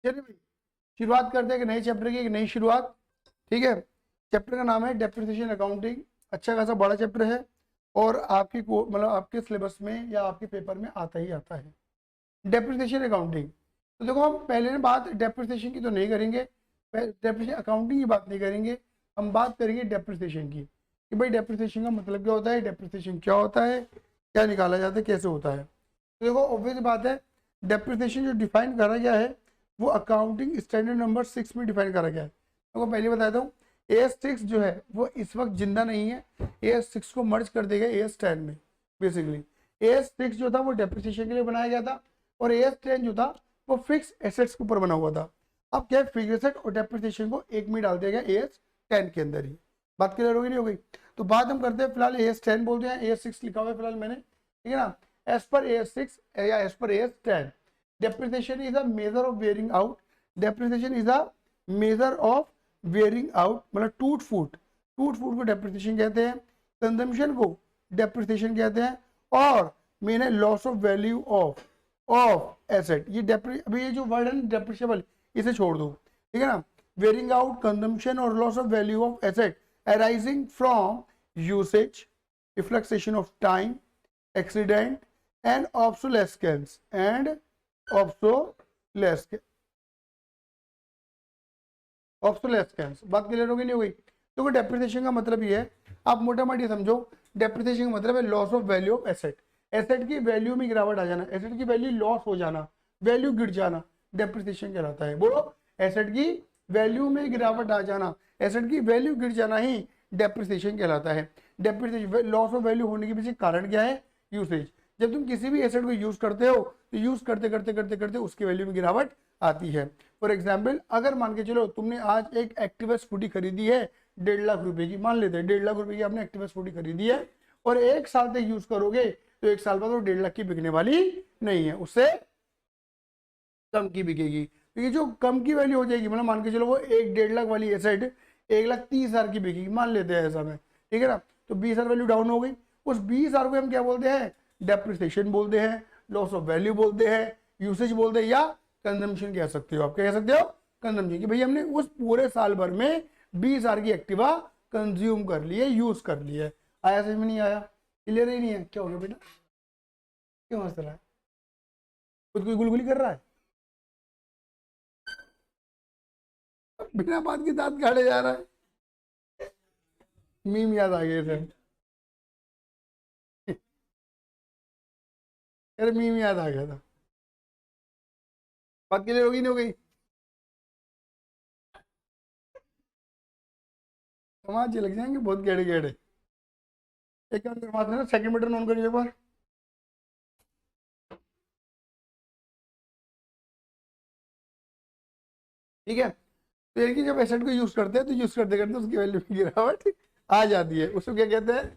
चलिए भाई शुरुआत करते हैं एक नए चैप्टर की, एक नई शुरुआत। ठीक है, चैप्टर का नाम है डेप्रिसिएशन अकाउंटिंग। अच्छा खासा बड़ा चैप्टर है और आपकी मतलब आपके सिलेबस में या आपके पेपर में आता ही आता है डेप्रिसिएशन अकाउंटिंग। तो देखो हम पहले ने बात डेप्रिसिएशन की तो नहीं करेंगे, डेप्रिसिएशन अकाउंटिंग की बात नहीं करेंगे, हम बात करेंगे डेप्रिसिएशन की कि भाई डेप्रिसिएशन का मतलब क्या होता है, डेप्रिसिएशन क्या होता है, क्या निकाला जाता है, कैसे होता है। तो देखो ऑब्वियस बात है, डेप्रिसिएशन जो डिफाइन करा गया है वो अकाउंटिंग स्टैंडर्ड नंबर 6 में डिफाइन करा गया है। तो पहले बताता हूँ, AS6 जो है वो इस वक्त जिंदा नहीं है, AS6 को मर्ज कर देगा AS10 में। बेसिकली AS6 जो था वो डेप्रिसिएशन के लिए बनाया गया था और AS10 जो था वो फिक्स एसेट्स के ऊपर बना हुआ था। अब क्या है, फिक्स एसेट और डेप्रिसिएशन को एक में डाल दिया गया AS10 के अंदर ही। बात क्लियर होगी नहीं हो गई? तो बात हम करते हैं, फिलहाल AS10 बोलते हैं, AS6 लिखा हुआ है फिलहाल मैंने, ठीक है ना। एज पर AS6 या as per AS10 depreciation is a measure of wearing out, depreciation is a measure of wearing out मतलब टूट फूट को depreciation कहते हैं, कंजम्पशन को depreciation कहते हैं, और मेन है loss of value of asset. ये अभी ये जो वर्ड है डेप्रिशिएबल इसे छोड़ दो, ठीक है ना। वेयरिंग आउट, कंजम्पशन और loss of value of asset arising from usage, effluxion of time, accident and obsolescence obsolescence. बात क्लियर होगी नहीं हो गई? तो डेप्रिसिएशन का मतलब ये है, आप मोटा मोटी समझो, डेप्रिसिएशन का मतलब है loss of value of asset, asset की वैल्यू में गिरावट आ जाना, एसेट की वैल्यू लॉस हो जाना, वैल्यू गिर जाना, डेप्रिसिएशन कहलाता है। बोलो, एसेट की वैल्यू में गिरावट आ जाना, एसेट की वैल्यू गिर जाना ही डेप्रिसिएशन कहलाता है। डेप्रिसिएशन लॉस ऑफ वैल्यू होने के पीछे कारण क्या है? यूसेज। जब तुम किसी भी एसेट को यूज करते हो तो यूज करते करते करते करते उसकी वैल्यू में गिरावट आती है। फॉर एग्जाम्पल, अगर मान के चलो तुमने आज एक एक्टिवा स्कूटी खरीदी है 1.5 लाख रुपए की, मान लेते हैं 1.5 लाख रुपए की आपने एक्टिवा स्कूटी खरीदी है, और 1 साल तक यूज करोगे तो 1 साल बाद वो 1.5 लाख की बिकने वाली नहीं है, उससे कम की बिकेगी। तो ये जो कम की वैल्यू हो जाएगी, मतलब मान के चलो वो एक 1.5 लाख वाली एसेट 1,30,000 की बिकेगी, मान लेते हैं ऐसा में, ठीक है ना। तो 20,000 वैल्यू डाउन हो गई, उस 20,000 को हम क्या बोलते हैं? डेप्रिसिएशन बोलते हैं, लॉस ऑफ वैल्यू बोलते हैं, यूसेज बोलते हैं, या कंजम्पशन कह सकते हो। आप क्या कह सकते हो? कंजम्पशन, कि भाई हमने उस पूरे साल भर में 20,000 की एक्टिवा कंज्यूम कर ली है, यूज कर ली है। आया समझ में? नहीं आया? क्लियर ही नहीं है? क्या हो गया बेटा, क्यों हंस रहा है? खुद कोई गुलगुली कर रहा है? बिना बात के दांत काढ़े जा रहा है। मीम याद आ गए थे, अरे मीम याद आ गया था। बात क्लियर होगी नहीं हो गई? समाज लग जाएंगे बहुत गेड़े गेड़े। एक काम करो, बात है ना, सेकंड बटन ऑन करिए एक बार। ठीक है, तो यानी कि जब एसेट को यूज करते हैं तो यूज करते करते उसकी वैल्यू में गिरावट आ जाती है, उसको क्या कहते हैं?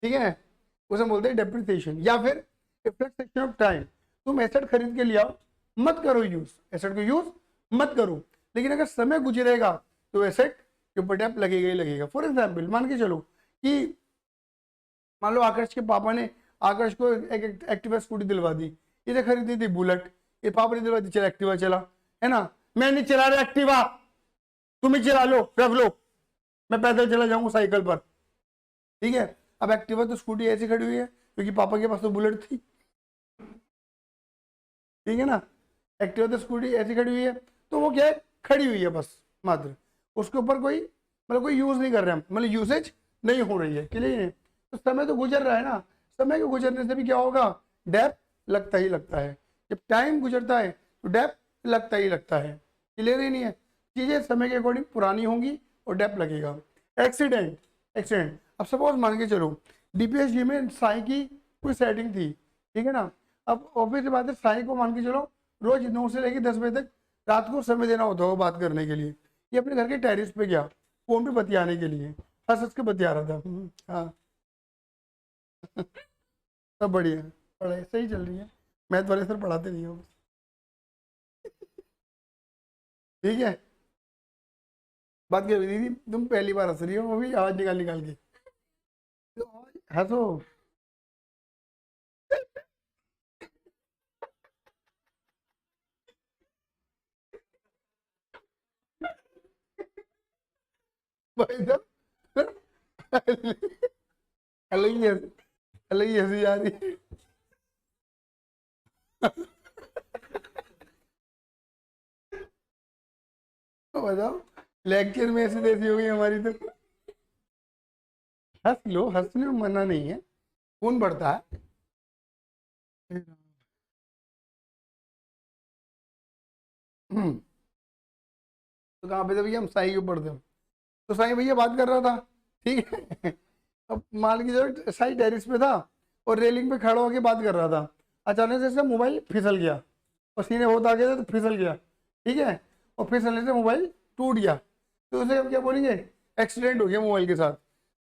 ठीक है, उसे बोलते हैं डेप्रिसिएशन, या फिर रिफ्लेक्सेशन ऑफ टाइम। तुम एसेट खरीद के ले आओ, मत करो यूज, एसेट को यूज मत करो, लेकिन अगर समय गुजरेगा तो एसेट के ऊपर डेप लगेगा ही लगेगा। फॉर एग्जाम्पल मान के चलो कि मान लो आकर्ष के पापा ने आकर्ष को एक एक्टिवा स्कूटी दिलवा दी, इसे खरीदी थी बुलेट, ये पापा ने दिलवा दी, चल एक्टिवा चला, है ना। मैं नहीं चला रहा एक्टिवा, तुम ही चला लो, रख लो, मैं पैदल चला जाऊंगा साइकिल पर, ठीक है। अब एक्टिवा तो स्कूटी ऐसी खड़ी हुई है क्योंकि पापा के पास तो बुलेट थी, ठीक है ना। एक्टिवा तो स्कूटी ऐसी खड़ी हुई है, तो वो क्या है, खड़ी हुई है बस मात्र, उसके ऊपर कोई मतलब कोई यूज नहीं कर रहे हम, मतलब यूसेज नहीं हो रही है, क्लियर है। तो समय तो गुजर रहा है ना, समय के गुजरने से भी क्या होगा? डेप लगता ही लगता है। जब टाइम गुजरता है तो डेप लगता ही लगता है, क्लियर ही नहीं है। चीजें समय के अकॉर्डिंग पुरानी होंगी और डेप लगेगा। एक्सीडेंट, एक्सीडेंट, अब सपोज मान के चलो DPSG में साई की कोई सेटिंग थी, ठीक है ना। अब ऑब्वियस बात है, साई को मान के चलो रोज 9 से लेकर 10 बजे तक रात को समय देना होता होगा बात करने के लिए। ये अपने घर के टेरिस पे गया फोन पे बतियाने के लिए, हंस हंस के बतिया रहा था। हाँ सब बढ़िया, पढ़ाई सही चल रही है, मैथ वाले सर पढ़ाते नहीं हो, ठीक है। बात कर रही थी, तुम पहली बार हंस रही हो, वो भी आवाज निकाल निकाल के, तो हंसो। भाई साहब अलग ही अलग ही हंसी आ रही है। बताओ, लेक्चर में ऐसी तैसी हो गई हमारी तो। हंस लो, हंसने में मना नहीं है, कौन बढ़ता है। तो कहाँ पे थे भैया, हम साई के ऊपर थे। तो साई भैया बात कर रहा था, ठीक है। अब मान के चलो साई टेरिस पे था और रेलिंग पे खड़ा होकर बात कर रहा था। अचानक से इसका मोबाइल फिसल गया, पसीने बहुत आ गए थे तो फिसल गया, ठीक है। और फिसलने से मोबाइल टूट गया। तो उसे हम क्या बोलेंगे, एक्सीडेंट हो गया मोबाइल के साथ।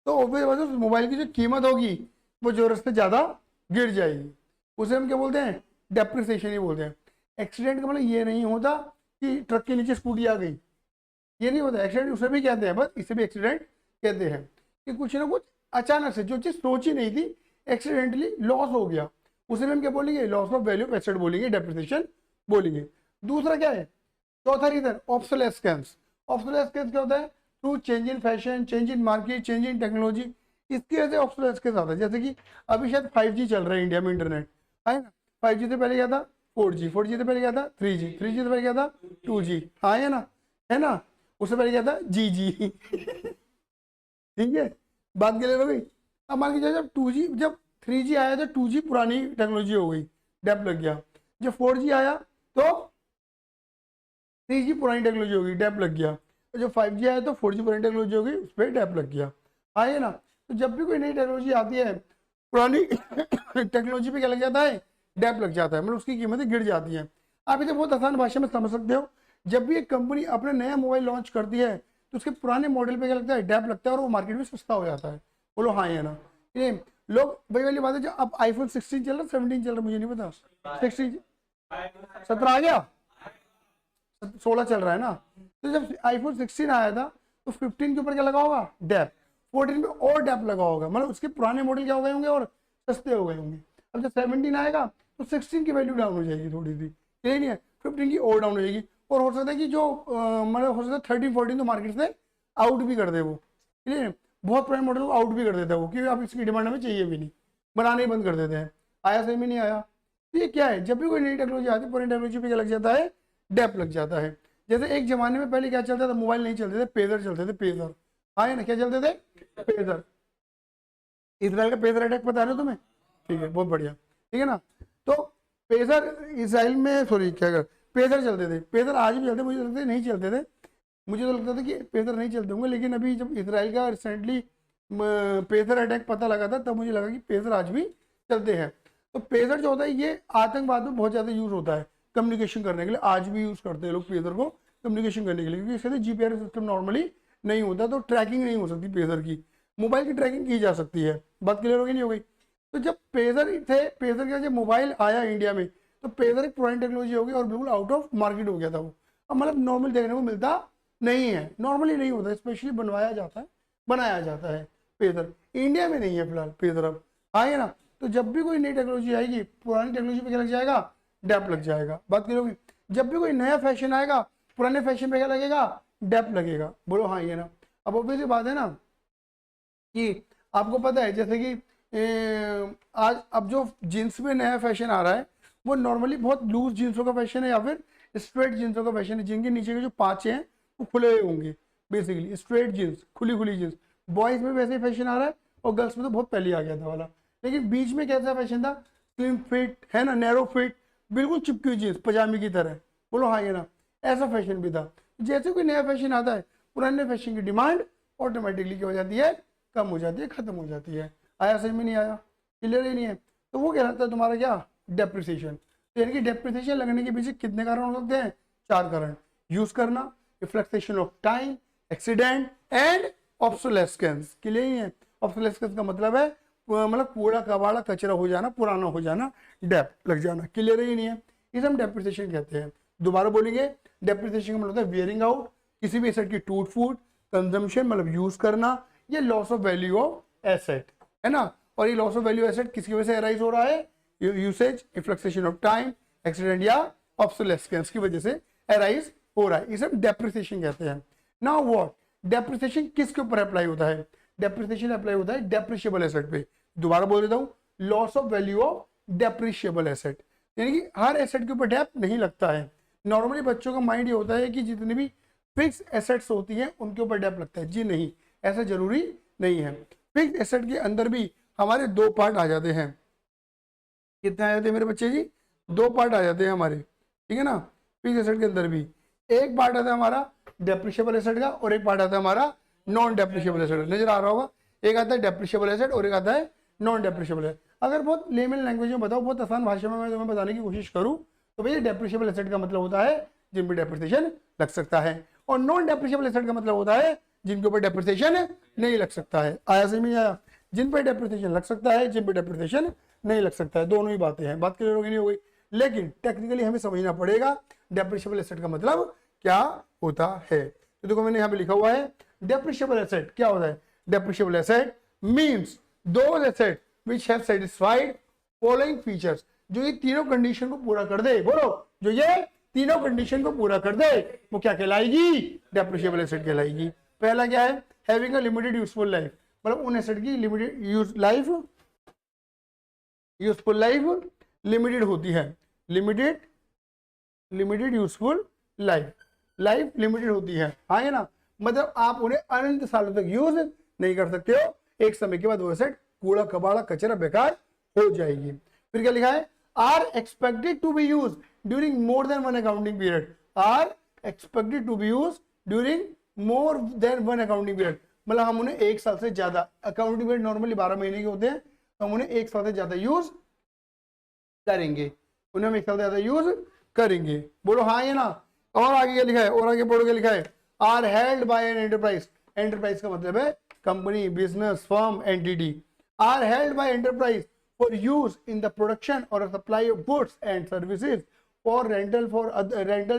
तो ऑब्वियस बात है उस मोबाइल की जो कीमत होगी वो जरूरत से ज़्यादा गिर जाएगी। उसे हम क्या बोलते हैं, डेप्रिसिएशन ही बोलते हैं। एक्सीडेंट का मतलब ये नहीं होता कि ट्रक के नीचे स्कूटी आ गई, ये नहीं होता। एक्सीडेंट उसे भी कहते हैं, बस इसे भी एक्सीडेंट कहते हैं कि कुछ ना कुछ अचानक से जो चीज़ सोची नहीं थी एक्सीडेंटली लॉस हो गया, उसे हम क्या बोलेंगे, loss of value of asset बोलेंगे, डेप्रिसिएशन बोलेंगे। दूसरा क्या है, चौथा रीजन ऑब्सोलेस्केंस। ऑब्सोलेस्केंस क्या होता है, through change in fashion, change in market, change in technology, इसकी वजह से ऑब्सोलेस्केंस आता है। जैसे कि अभी शायद 5G चल रहा है इंडिया में, इंटरनेट है ना। 5G से पहले क्या था, 4G, 4G से पहले क्या था, 3G, 3G से पहले क्या था, 2G, हाँ है ना। उससे पहले क्या था, GG। ठीक है, बात कर ले भाई। अब मान के चलो जब 2G, जब 3G आया तो 2G पुरानी टेक्नोलॉजी हो गई, डेप लग गया। जब 4G आया तो 3G पुरानी टेक्नोलॉजी हो गई, डेप लग गया। तो जब 5G आया तो 4G पुरानी टेक्नोलॉजी हो गई, उस पर डेप लग गया। आए ना। तो जब भी कोई नई टेक्नोलॉजी आती है पुरानी टेक्नोलॉजी पे क्या लग जाता है, डेप लग जाता है, मतलब उसकी कीमतें गिर जाती हैं। आप इसे बहुत आसान भाषा में समझ सकते हो। जब भी एक कंपनी अपना नया मोबाइल लॉन्च करती है तो उसके पुराने मॉडल पे क्या लगता है, डेप लगता है, और वो मार्केट में सस्ता हो जाता है। बोलो हाँ या ना। ये लोग वही वाली बात है, जो अब आईफोन 16 चल रहा है, 17 चल रहा है, मुझे नहीं पता, 16, 17 आ गया, 16 चल रहा है ना। तो जब आईफोन 16 आया था तो 15 के ऊपर क्या लगा होगा, डेप। 14 पे और डेप लगा होगा, मतलब उसके पुराने मॉडल क्या हो गए होंगे और सस्ते हो गए होंगे। अब जब 17 आएगा तो 16 की वैल्यू डाउन हो जाएगी थोड़ी सी, यही नहीं है, 15 की और डाउन हो जाएगी। और हो सकता है कि जो मतलब हो सकता है 13 14 तो मार्केट से आउट भी कर दे वो, ठीक है। बहुत पुराने मॉडल को आउट भी कर देता है वो, क्योंकि अब इसकी डिमांड हमें चाहिए भी नहीं, बनाने ही बंद कर देते हैं। आया सही में नहीं आया। तो ये क्या है, जब भी कोई नई टेक्नोलॉजी आती है पुरानी टेक्नोलॉजी पे क्या लग जाता है, डेप लग जाता है। जैसे एक जमाने में पहले क्या चलता था, मोबाइल नहीं चलते थे, पेजर चलते थे, पेजर। हाँ ना, क्या चलते थे, पेजर। इसराइल का पेजर अटैक पता है ना तुम्हें, ठीक है, बहुत बढ़िया, ठीक है ना। तो पेजर इसराइल में, सॉरी क्या कर, पेजर चलते थे। पेजर आज भी चलते, मुझे लगता है नहीं चलते थे, मुझे तो लगता था कि पेजर नहीं चलते होंगे। लेकिन अभी जब इसराइल का रिसेंटली पेजर अटैक पता लगा था तब मुझे लगा कि पेजर आज भी चलते हैं। तो पेजर जो होता है ये आतंकवाद में बहुत ज़्यादा यूज़ होता है, कम्युनिकेशन करने के लिए। आज भी यूज़ करते हैं लोग पेजर को कम्युनिकेशन करने के लिए, क्योंकि इससे जीपीआरएस सिस्टम नॉर्मली नहीं होता, तो ट्रैकिंग नहीं हो सकती पेजर की। मोबाइल की ट्रैकिंग की जा सकती है, बात क्लियर हो गई नहीं हो गई। तो जब पेजर थे, पेजर का जब मोबाइल आया इंडिया में तो पेजर एक पुरानी टेक्नोलॉजी हो गई और बिल्कुल आउट ऑफ मार्केट हो गया था वो। अब मतलब नॉर्मल देखने को मिलता नहीं है, नॉर्मली नहीं होता, स्पेशली बनवाया जाता है, बनाया जाता है पेजर। इंडिया में नहीं है फिलहाल पेजर अब, आए ना। तो जब भी कोई नई टेक्नोलॉजी आएगी पुरानी टेक्नोलॉजी पे क्या लग जाएगा, डेप लग जाएगा, बात करोगे। जब भी कोई नया फैशन आएगा पुराने फैशन पे क्या लगेगा, डेप लगेगा। बोलो हाँ ये ना। अब ऑब्वियसली बात है ना कि आपको पता है जैसे कि आज अब जो जीन्स में नया फैशन आ रहा है वो नॉर्मली बहुत लूज जीन्सों का फैशन है या फिर स्ट्रेट जीन्सों का फैशन है, जिनके नीचे के जो पाँचे हैं वो खुले हुए होंगे, बेसिकली स्ट्रेट जीन्स, खुली खुली जीन्स। बॉयज़ में वैसे ही फैशन आ रहा है और गर्ल्स में तो बहुत पहले आ गया था वाला। लेकिन बीच में कैसा फैशन था, स्लिम फिट है ना, नैरो फिट, बिल्कुल चिपकी हुई जीन्स पजामे की तरह। बोलो हाँ ये ना, ऐसा फैशन भी था। जैसे कोई नया फैशन आता है पुराने फैशन की डिमांड ऑटोमेटिकली क्या हो जाती है, कम हो जाती है, खत्म हो जाती है। आया समझ में नहीं आया, क्लियर ही नहीं है। तो वो कहलाता है तुम्हारा क्या, डेप्रिसिएशन। तो यानी कि डेप्रिसिएशन लगने के पीछे कितने कारण हो सकते हैं, 4 कारण। यूज करना, effluxion of time, accident and obsolescence. Clear ही है। ऑब्सोलेस्केंस का मतलब है मतलब कूड़ा कबाड़ा कचरा हो जाना, पुराना हो जाना, डेप लग जाना। क्लियर ही नहीं है, इसे हम डेप्रिसिएशन कहते हैं। दोबारा बोलेंगे, डेप्रिसिएशन का मतलब है वेयरिंग आउट, किसी भी एसेट की टूट फूट, कंजम्पशन मतलब यूज करना, ये loss of value of asset है ना। और ये लॉस ऑफ वैल्यू एसेट किसकी वजह से अराइज हो रहा है, usage, effluxion of time, accident या ऑब्सोलेस्केंस की वजह से अराइज हो रहा है, इसे हम डेप्रिसिएशन कहते हैं। नाउ व्हाट, डेप्रिसिएशन किसके ऊपर अप्लाई होता है? डेप्रिसिएशन अप्लाई होता है डेप्रिशिएबल एसेट पे। दोबारा बोल देता हूँ, loss of value of depreciable asset, यानी कि हर एसेट के ऊपर डेप नहीं लगता है। नॉर्मली बच्चों का माइंड ये होता है कि जितनी भी फिक्स एसेट्स होती हैं उनके ऊपर डेप लगता है। जी नहीं, ऐसा जरूरी नहीं है। फिक्स एसेट के अंदर भी हमारे दो पार्ट आ जाते हैं। कितने आ जाते हैं मेरे बच्चे जी? दो पार्ट आ जाते हैं हमारे, ठीक है ना। फिक्स एसेट के अंदर भी एक पार्ट आता है हमारा डेप्रिशिएबल एसेट का और एक पार्ट आता है हमारा नॉन डेप्रिशिएबल एसेट। नजर आ रहा होगा, एक आता है डेप्रिशिएबल एसेट और एक आता है नॉन डेप्रिशिएबल एसेट। अगर बहुत लेमन लैंग्वेज में बताओ, बहुत आसान भाषा में मैं तुम्हें बताने की कोशिश करूं तो भैया डेप्रिशिएबल एसेट का मतलब होता है जिन पर डेप्रिसिएशन लग सकता है, और नॉन डेप्रिशिएबल एसेट का मतलब होता है जिनके ऊपर डेप्रिसिएशन नहीं लग सकता है। आया समझ में आया? जिन पर डेप्रिसिएशन लग सकता है, जिन पर डेप्रिसिएशन नहीं लग सकता है, दोनों ही बातें हैं। बात क्लियर होगी नहीं हो गई? लेकिन टेक्निकली हमें समझना पड़ेगा डेप्रिशिएबल एसेट का मतलब क्या होता है। तो देखो मैंने यहाँ पे लिखा हुआ है डेप्रिशिएबल एसेट क्या होता है? Depreciable asset means those asset which have satisfied following features, जो ये तीनों कंडीशन को पूरा कर दे। बोलो, जो ये तीनों कंडीशन को पूरा कर दे वो क्या कहलाएगी? डेप्रिशिएबल एसेट कहलाएगी। पहला क्या है? Having a limited useful life, मतलब उन एसेट की लिमिटेड यूजफुल लाइफ लिमिटेड होती है। लिमिटेड यूजफुल लाइफ लिमिटेड होती है, हाँ है ना। मतलब आप उन्हें अनंत सालों तक यूज नहीं कर सकते हो, एक समय के बाद वो एसेट कूड़ा कबाड़ा कचरा बेकार हो जाएगी। फिर क्या लिखा है? Are expected to be use during more than one accounting period. Are expected to be use during more than one accounting period, मतलब हम उन्हें एक साल से ज्यादा, अकाउंटिंग पीरियड नॉर्मली 12 महीने के होते हैं, तो हम उन्हें एक साल से ज्यादा यूज करेंगे, उन्हें हम एक साल से ज्यादा यूज करेंगे। बोलो हाँ या ना? और आगे क्या लिखा है? और आगे पढ़ो क्या लिखा है? Are held by an enterprise. Enterprise का मतलब है company, business, firm, entity. Are held by enterprise for use in the production और supply of goods and services, for rental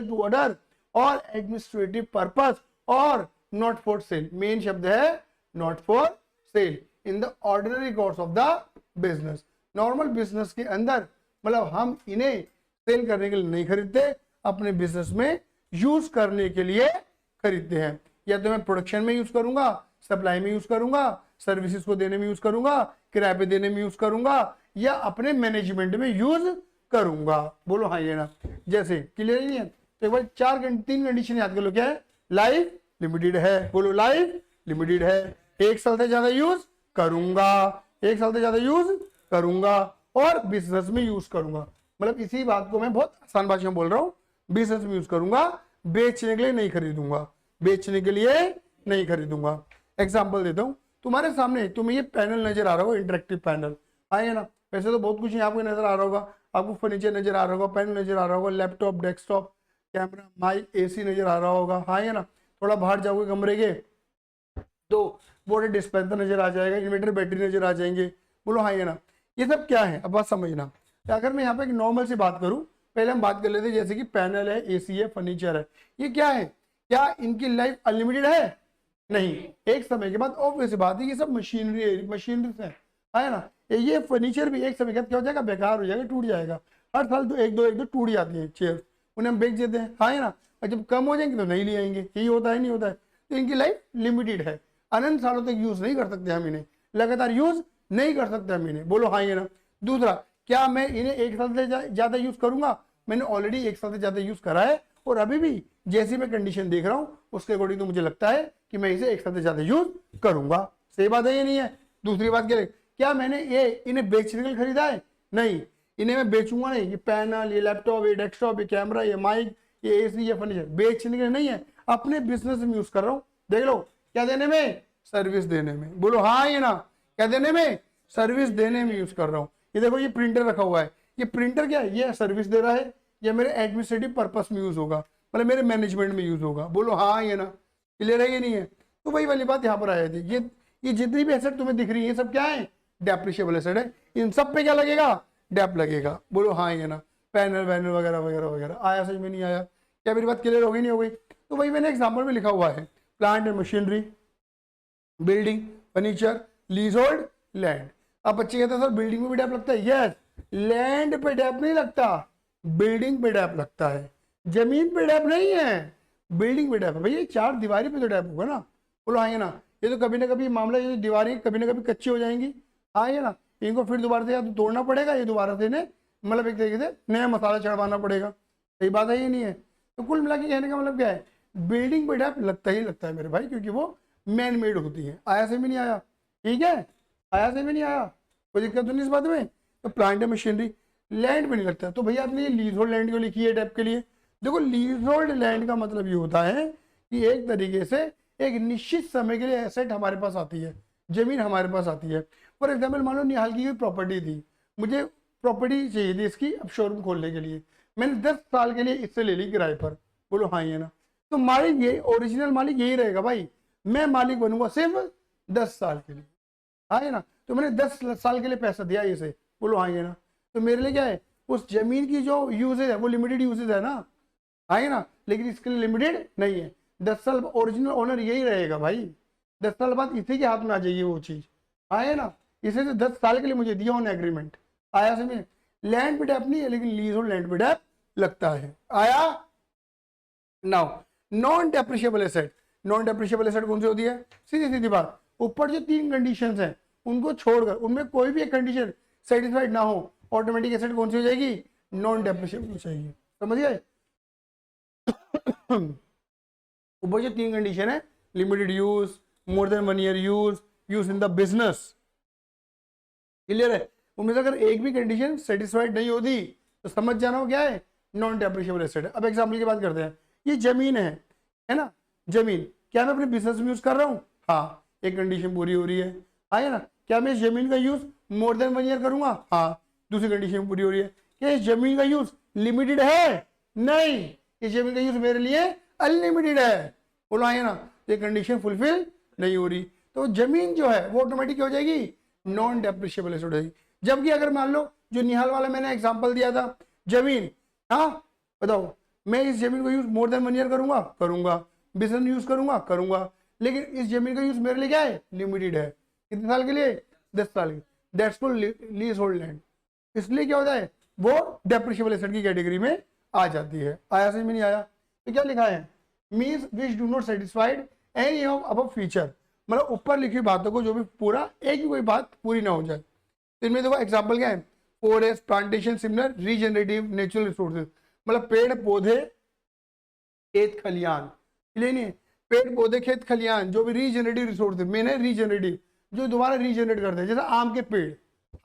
to other और एडमिनिस्ट्रेटिव पर्पस, और नॉट फॉर सेल। मेन शब्द है not for sale in the ordinary course of the business. Normal business के अंदर मतलब हम इन्हें सेल करने के लिए नहीं खरीदते, अपने बिजनेस में यूज करने के लिए खरीदते हैं। या तो मैं प्रोडक्शन में यूज करूंगा, सप्लाई में यूज करूंगा, सर्विसेज को देने में यूज करूंगा, किराए पे देने में यूज करूंगा, या अपने मैनेजमेंट में यूज करूंगा। बोलो हाँ ये ना? जैसे क्लियर नहीं है तो एक बार तीन कंडीशन याद कर लो। क्या है? लाइफ लिमिटेड है, बोलो लाइफ लिमिटेड है, एक साल से ज्यादा यूज करूंगा, एक साल से ज्यादा यूज करूंगा, और बिजनेस में यूज करूंगा। मतलब इसी बात को मैं बहुत आसान भाषा में बोल रहा हूँ, बिजनेस में यूज करूंगा, बेचने के लिए नहीं खरीदूंगा, बेचने के लिए नहीं खरीदूंगा। एग्जांपल देता हूँ, तुम्हारे सामने तुम्हें ये पैनल नजर आ रहा होगा, इंटरेक्टिव पैनल, आएगा ना। वैसे तो बहुत कुछ यहाँ पे नजर आ रहा होगा आपको, फर्नीचर नजर आ रहा होगा, पैनल नजर आ रहा होगा, laptop, desktop, camera, mic, AC नजर आ रहा होगा, हाँ है ना। थोड़ा बाहर जाओगे कमरे के तो वाटर डिस्पेंसर नजर आ जाएगा, इन्वर्टर बैटरी नजर आ जाएंगे। बोलो हाँ है ना? ये सब क्या है अब बात समझना। अगर मैं यहाँ पे एक नॉर्मल से बात करूं, पहले हम बात कर लेते हैं जैसे कि पैनल है, एसी है, फर्नीचर है, ये क्या है? क्या इनकी लाइफ अनलिमिटेड है? नहीं, एक समय के बाद ऑब्वियस बात है ये सब मशीनरी है ना। ये फर्नीचर भी एक समय के बाद क्या हो जाएगा? बेकार हो जाएगा, टूट जाएगा। हर साल तो एक दो टूट जाती है चेयर, उन्हें हम बेच देते हैं, हाँ है ना। और जब कम हो जाएंगे तो नहीं ले आएंगे, यही होता है, नहीं होता है। तो इनकी लाइफ लिमिटेड है, अनंत सालों तक यूज नहीं कर सकते हम इन्हें, लगातार यूज नहीं कर सकते हम इन्हें। बोलो हाँ है ना? दूसरा, क्या मैं इन्हें एक साल से ज्यादा यूज करूंगा? मैंने ऑलरेडी एक साल से ज्यादा यूज करा है, और अभी भी जैसी मैं कंडीशन देख रहा हूँ उसके अकॉर्डिंग तो मुझे लगता है कि मैं इसे एक साल से ज्यादा यूज करूंगा। सही बात है ये नहीं है? दूसरी बात क्या मैंने ये इन्हें बेचने के लिए खरीदा है? नहीं, इन्हें मैं बेचूंगा नहीं। ये पैनल, ये लैपटॉप, ये डेस्कटॉप, ये कैमरा, ये माइक, ये एसी, ये फर्नीचर बेचने के लिए नहीं है, अपने बिजनेस में यूज कर रहा हूँ। देख लो, क्या देने में? सर्विस देने में। बोलो हाँ ये ना? क्या देने में? सर्विस देने में यूज कर रहा हूँ। ये देखो, ये प्रिंटर रखा हुआ है, ये प्रिंटर क्या है? ये सर्विस दे रहा है, या मेरे एडमिनिस्ट्रेटिव पर्पस में यूज होगा, मतलब मेरे मैनेजमेंट में यूज होगा। बोलो हाँ ये ना? क्लियर है ये नहीं है? तो वही वाली बात यहाँ पर आई थी। ये जितनी भी एसेट तुम्हें दिख रही है ये सब क्या है? डेप्रिशिएबल एसेट है। इन सब पे क्या लगेगा? डेप लगेगा। बोलो हाँ ये ना? पैनल वैनल वगैरह वगैरह वगैरह। आया समझ में? नहीं आया? क्या मेरी बात क्लियर हो गई नहीं हो गई? तो वही मैंने एग्जाम्पल में लिखा हुआ है, plant and machinery, building, furniture, lease hold, land. अब बच्चे कहते हैं सर बिल्डिंग में भी डेप लगता है। यस, लैंड पे डेप नहीं लगता, बिल्डिंग पे डेप लगता है। जमीन पे डेप नहीं है, बिल्डिंग पे डेप है। भैया चार दीवारी पे तो डेप होगा ना, बोलो हाँ ये ना। ये तो कभी ना कभी मामला, ये दीवारें कभी ना कभी कच्ची हो जाएंगी, हाँ ये ना। इनको फिर दोबारा से या तो तोड़ना पड़ेगा, ये दोबारा से इन्हें मतलब एक तरीके से नया मसाला चढ़वाना पड़ेगा। सही बात है ये नहीं है। तो कुल मिला के कहने का मतलब क्या है, बिल्डिंग पे डैप लगता ही लगता है मेरे भाई, क्योंकि वो मैन मेड होती है। आया से भी नहीं आया, ठीक है, आया से भी नहीं आया, कोई दिक्कत तो नहीं इस बात में। तो प्लांट एंड मशीनरी लैंड पे नहीं लगता। तो भैया आपने ये लीज होल्ड लैंड क्यों लिखी है टैप के लिए? देखो लीज होल्ड लैंड का मतलब ये होता है कि एक तरीके से एक निश्चित समय के लिए एसेट हमारे पास आती है, जमीन हमारे पास आती है। फॉर एग्जाम्पल मान लो निहाल की कोई प्रॉपर्टी थी, मुझे प्रॉपर्टी चाहिए थी इसकी अब शोरूम खोलने के लिए, मैंने 10 साल के लिए इससे ले ली किराए पर। बोलो हाँ ये ना। तो मालिक ये ओरिजिनल मालिक यही रहेगा भाई, मैं मालिक बनूंगा सिर्फ 10 साल के लिए, हाँ ये ना। तो मैंने 10 साल के लिए पैसा दिया इसे, बोलो हाँ ये ना। तो मेरे लिए क्या है, उस जमीन की जो यूजेज है वो लिमिटेड यूजेज है ना, हाँ ये ना। लेकिन इसके लिए लिमिटेड नहीं है, 10 साल ओरिजिनल ओनर यही रहेगा भाई, 10 साल बाद इसी के हाथ में आ जाएगी वो चीज, हाँ ये ना। इसे तो 10 साल के लिए मुझे दिया उन्होंने एग्रीमेंट, आया समझे। लैंड पे डैप नहीं है, लेकिन लीज और लैंड पे डैप लगता है, आया। Now non depreciable asset, non depreciable asset कौन सी होती है? सीधी सीधी बात, ऊपर जो 3 कंडीशंस हैं उनको छोड़कर उनमें कोई भी एक कंडीशन सेटिस्फाइड ना हो, ऑटोमेटिक एसेट कौन सी हो जाएगी? नॉन डेप्रिशिएबल हो जाएगी, समझ गए? ऊपर जो 3 कंडीशन है, limited use, more than 1 year use, use in the business, clear है? उनमें से अगर एक भी कंडीशन सेटिस्फाइड नहीं होती तो समझ जाना वो क्या है, नॉन डेप्रिशिएबल एसेट है। अब एग्जाम्पल की बात करते हैं, ये जमीन है ना, जमीन क्या मैं अपने बिजनेस में यूज कर रहा हूँ? हाँ, एक कंडीशन पूरी हो रही है, हाँ है ना। क्या मैं इस जमीन का यूज मोर देन 1 ईयर करूंगा? हाँ, दूसरी कंडीशन पूरी हो रही है। क्या इस जमीन का यूज लिमिटेड है? नहीं, इस जमीन का यूज मेरे लिए अनलिमिटेड है, बोलो हाँ है ना। ये कंडीशन फुलफिल नहीं हो रही, तो जमीन जो है वो ऑटोमेटिक हो जाएगी, नॉन डेप्रिशिएबल एसेट हो जाएगी। जबकि अगर मान लो जो निहाल वाला मैंने एग्जांपल दिया था, जमीन, हाँ बताओ, मैं इस जमीन को यूज मोर देन 1 ईयर करूंगा? करूंगा। बिजनेस यूज करूंगा? करूंगा। लेकिन इस जमीन का यूज मेरे लिए क्या है? लिमिटेड है। कितने साल के लिए? 10 साल के। That's called lease hold land. इसलिए क्या होता है, वो डेप्रिशिएबल एसेट की कैटेगरी में आ जाती है। आया समझ में नहीं आया? तो क्या लिखा है, means which do not satisfied any of above feature, मतलब ऊपर लिखी बातों को जो भी पूरा एक भी कोई बात पूरी ना हो जाए। तो इनमें देखो एग्जांपल क्या है, forest, plantation, similar regenerative natural resources, मतलब पेड़ पौधे, खेत खलियान, क्लियर नहीं है? पेड़ पौधे, खेत खलियान, जो भी रीजनरेटिव रिसोर्सेज, मेन है रीजनरेटिव, जो दोबारा रीजनरेट करते हैं, जैसे आम के पेड़,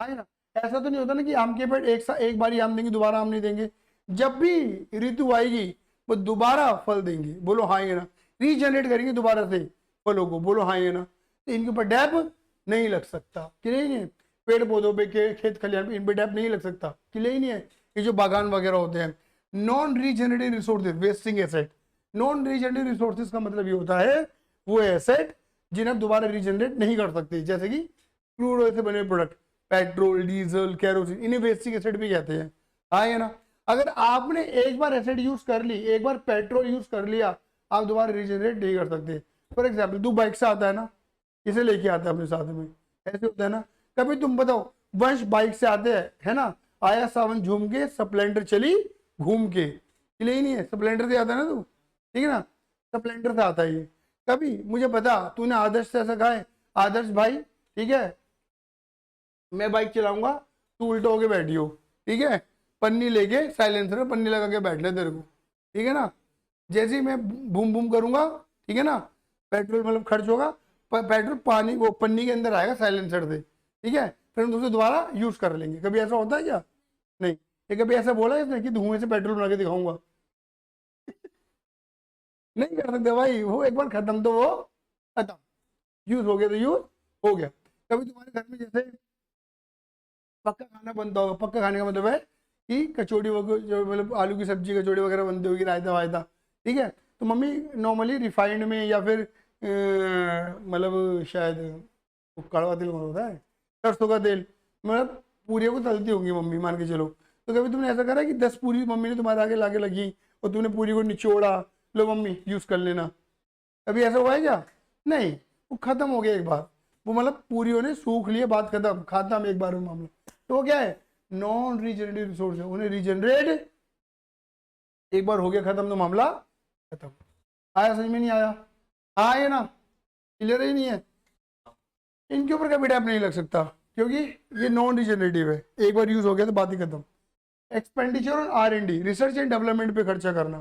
है ना। ऐसा तो नहीं होता ना कि आम के पेड़ एक बार आम देंगे दोबारा आम नहीं देंगे, जब भी ऋतु आएगी वो दोबारा फल देंगे, बोलो हाँ ये ना। रीजनरेट करेंगे दोबारा से फलों को, बोलो हाँ ये ना। तो इनके ऊपर डैप नहीं लग सकता, क्लियर नहीं है? पेड़ पौधों पे, खेत खलियान पे इन पे डैप नहीं लग सकता, क्लियर नहीं है? ये जो बागान वगैरह होते हैं। Non regenerative resources, wasting asset. Non regenerative resources का मतलब ये होता है वो एसेट जिन्हें आप दोबारा रीजनरेट नहीं कर सकते, जैसे कि क्रूड ऑयल से बने प्रोडक्ट, पेट्रोल, डीजल, कैरोसिन, इन्हें वेस्टिंग एसेट भी कहते हैं, हाँ है ना। अगर आपने एक बार एसेट यूज कर ली, एक बार पेट्रोल यूज कर लिया, आप दोबारा रीजनरेट नहीं कर सकते। फॉर एग्जाम्पल तू बाइक से आता है ना, इसे लेके आता है अपने साथ में, ऐसे होता है ना। कभी तुम बताओ, वंश बाइक से आते हैं, है ना, आया सावन झूम के, स्प्लेंडर चली घूम के, ही नहीं है, स्प्लेंडर से आता है ना तू, ठीक है ना, स्प्लेंडर से आता है ये। कभी मुझे पता तूने आदर्श से ऐसा कहा है, आदर्श भाई ठीक है मैं बाइक चलाऊंगा, तू उल्टा होके बैठियो, ठीक है, पन्नी लेके साइलेंसर में पन्नी लगा के बैठ ले तेरे को, ठीक है ना। जैसे ही मैं बूम बूम करूंगा, ठीक है ना, पेट्रोल मतलब खर्च होगा, पेट्रोल पानी वो पन्नी के अंदर आएगा साइलेंसर से, ठीक है, फिर हम दूसरे दोबारा यूज कर लेंगे। कभी ऐसा होता है क्या? नहीं। ये कभी ऐसा बोला इसने कि धुएं से पेट्रोल बना के दिखाऊंगा? नहीं कर सकते भाई, वो एक बार खत्म तो वो खत्म, यूज हो गया तो यूज हो गया। कभी तुम्हारे घर में जैसे पक्का खाना बनता होगा, पक्का खाने का मतलब है कि कचौड़ी वगैरह, जो मतलब आलू की सब्जी कचौड़ी वगैरह बनती होगी, रायता वायता, ठीक है, तो मम्मी नॉर्मली रिफाइंड में या फिर मतलब शायद वो कड़वा तेल कौन होता है, सरसों का तेल, मतलब पूरियों को तलती होंगी मम्मी, मान के चलो। तो कभी तुमने ऐसा करा कि 10 पूरी मम्मी ने तुम्हारे आगे लाके लगी और तुमने पूरी को निचोड़ा, लो मम्मी यूज कर लेना, कभी ऐसा हुआ है क्या? नहीं, वो खत्म हो गया एक बार, वो मतलब पूरियों ने सूख लिए, बात खत्म, खत्म एक बार में मामला। तो वो क्या है, नॉन रीजनरेटिव रिसोर्स है, उन्हें रीजनरेट एक बार हो गया खत्म तो मामला खत्म। आया समझ में नहीं आया? हाँ ये ना। क्लियर ही नहीं है, इनके ऊपर कभी डैप नहीं लग सकता क्योंकि ये नॉन रिजेनरेटिव है, एक बार यूज हो गया तो बात ही खत्म। एक्सपेंडिचर और R&D, रिसर्च एंड डेवलपमेंट पे खर्चा करना,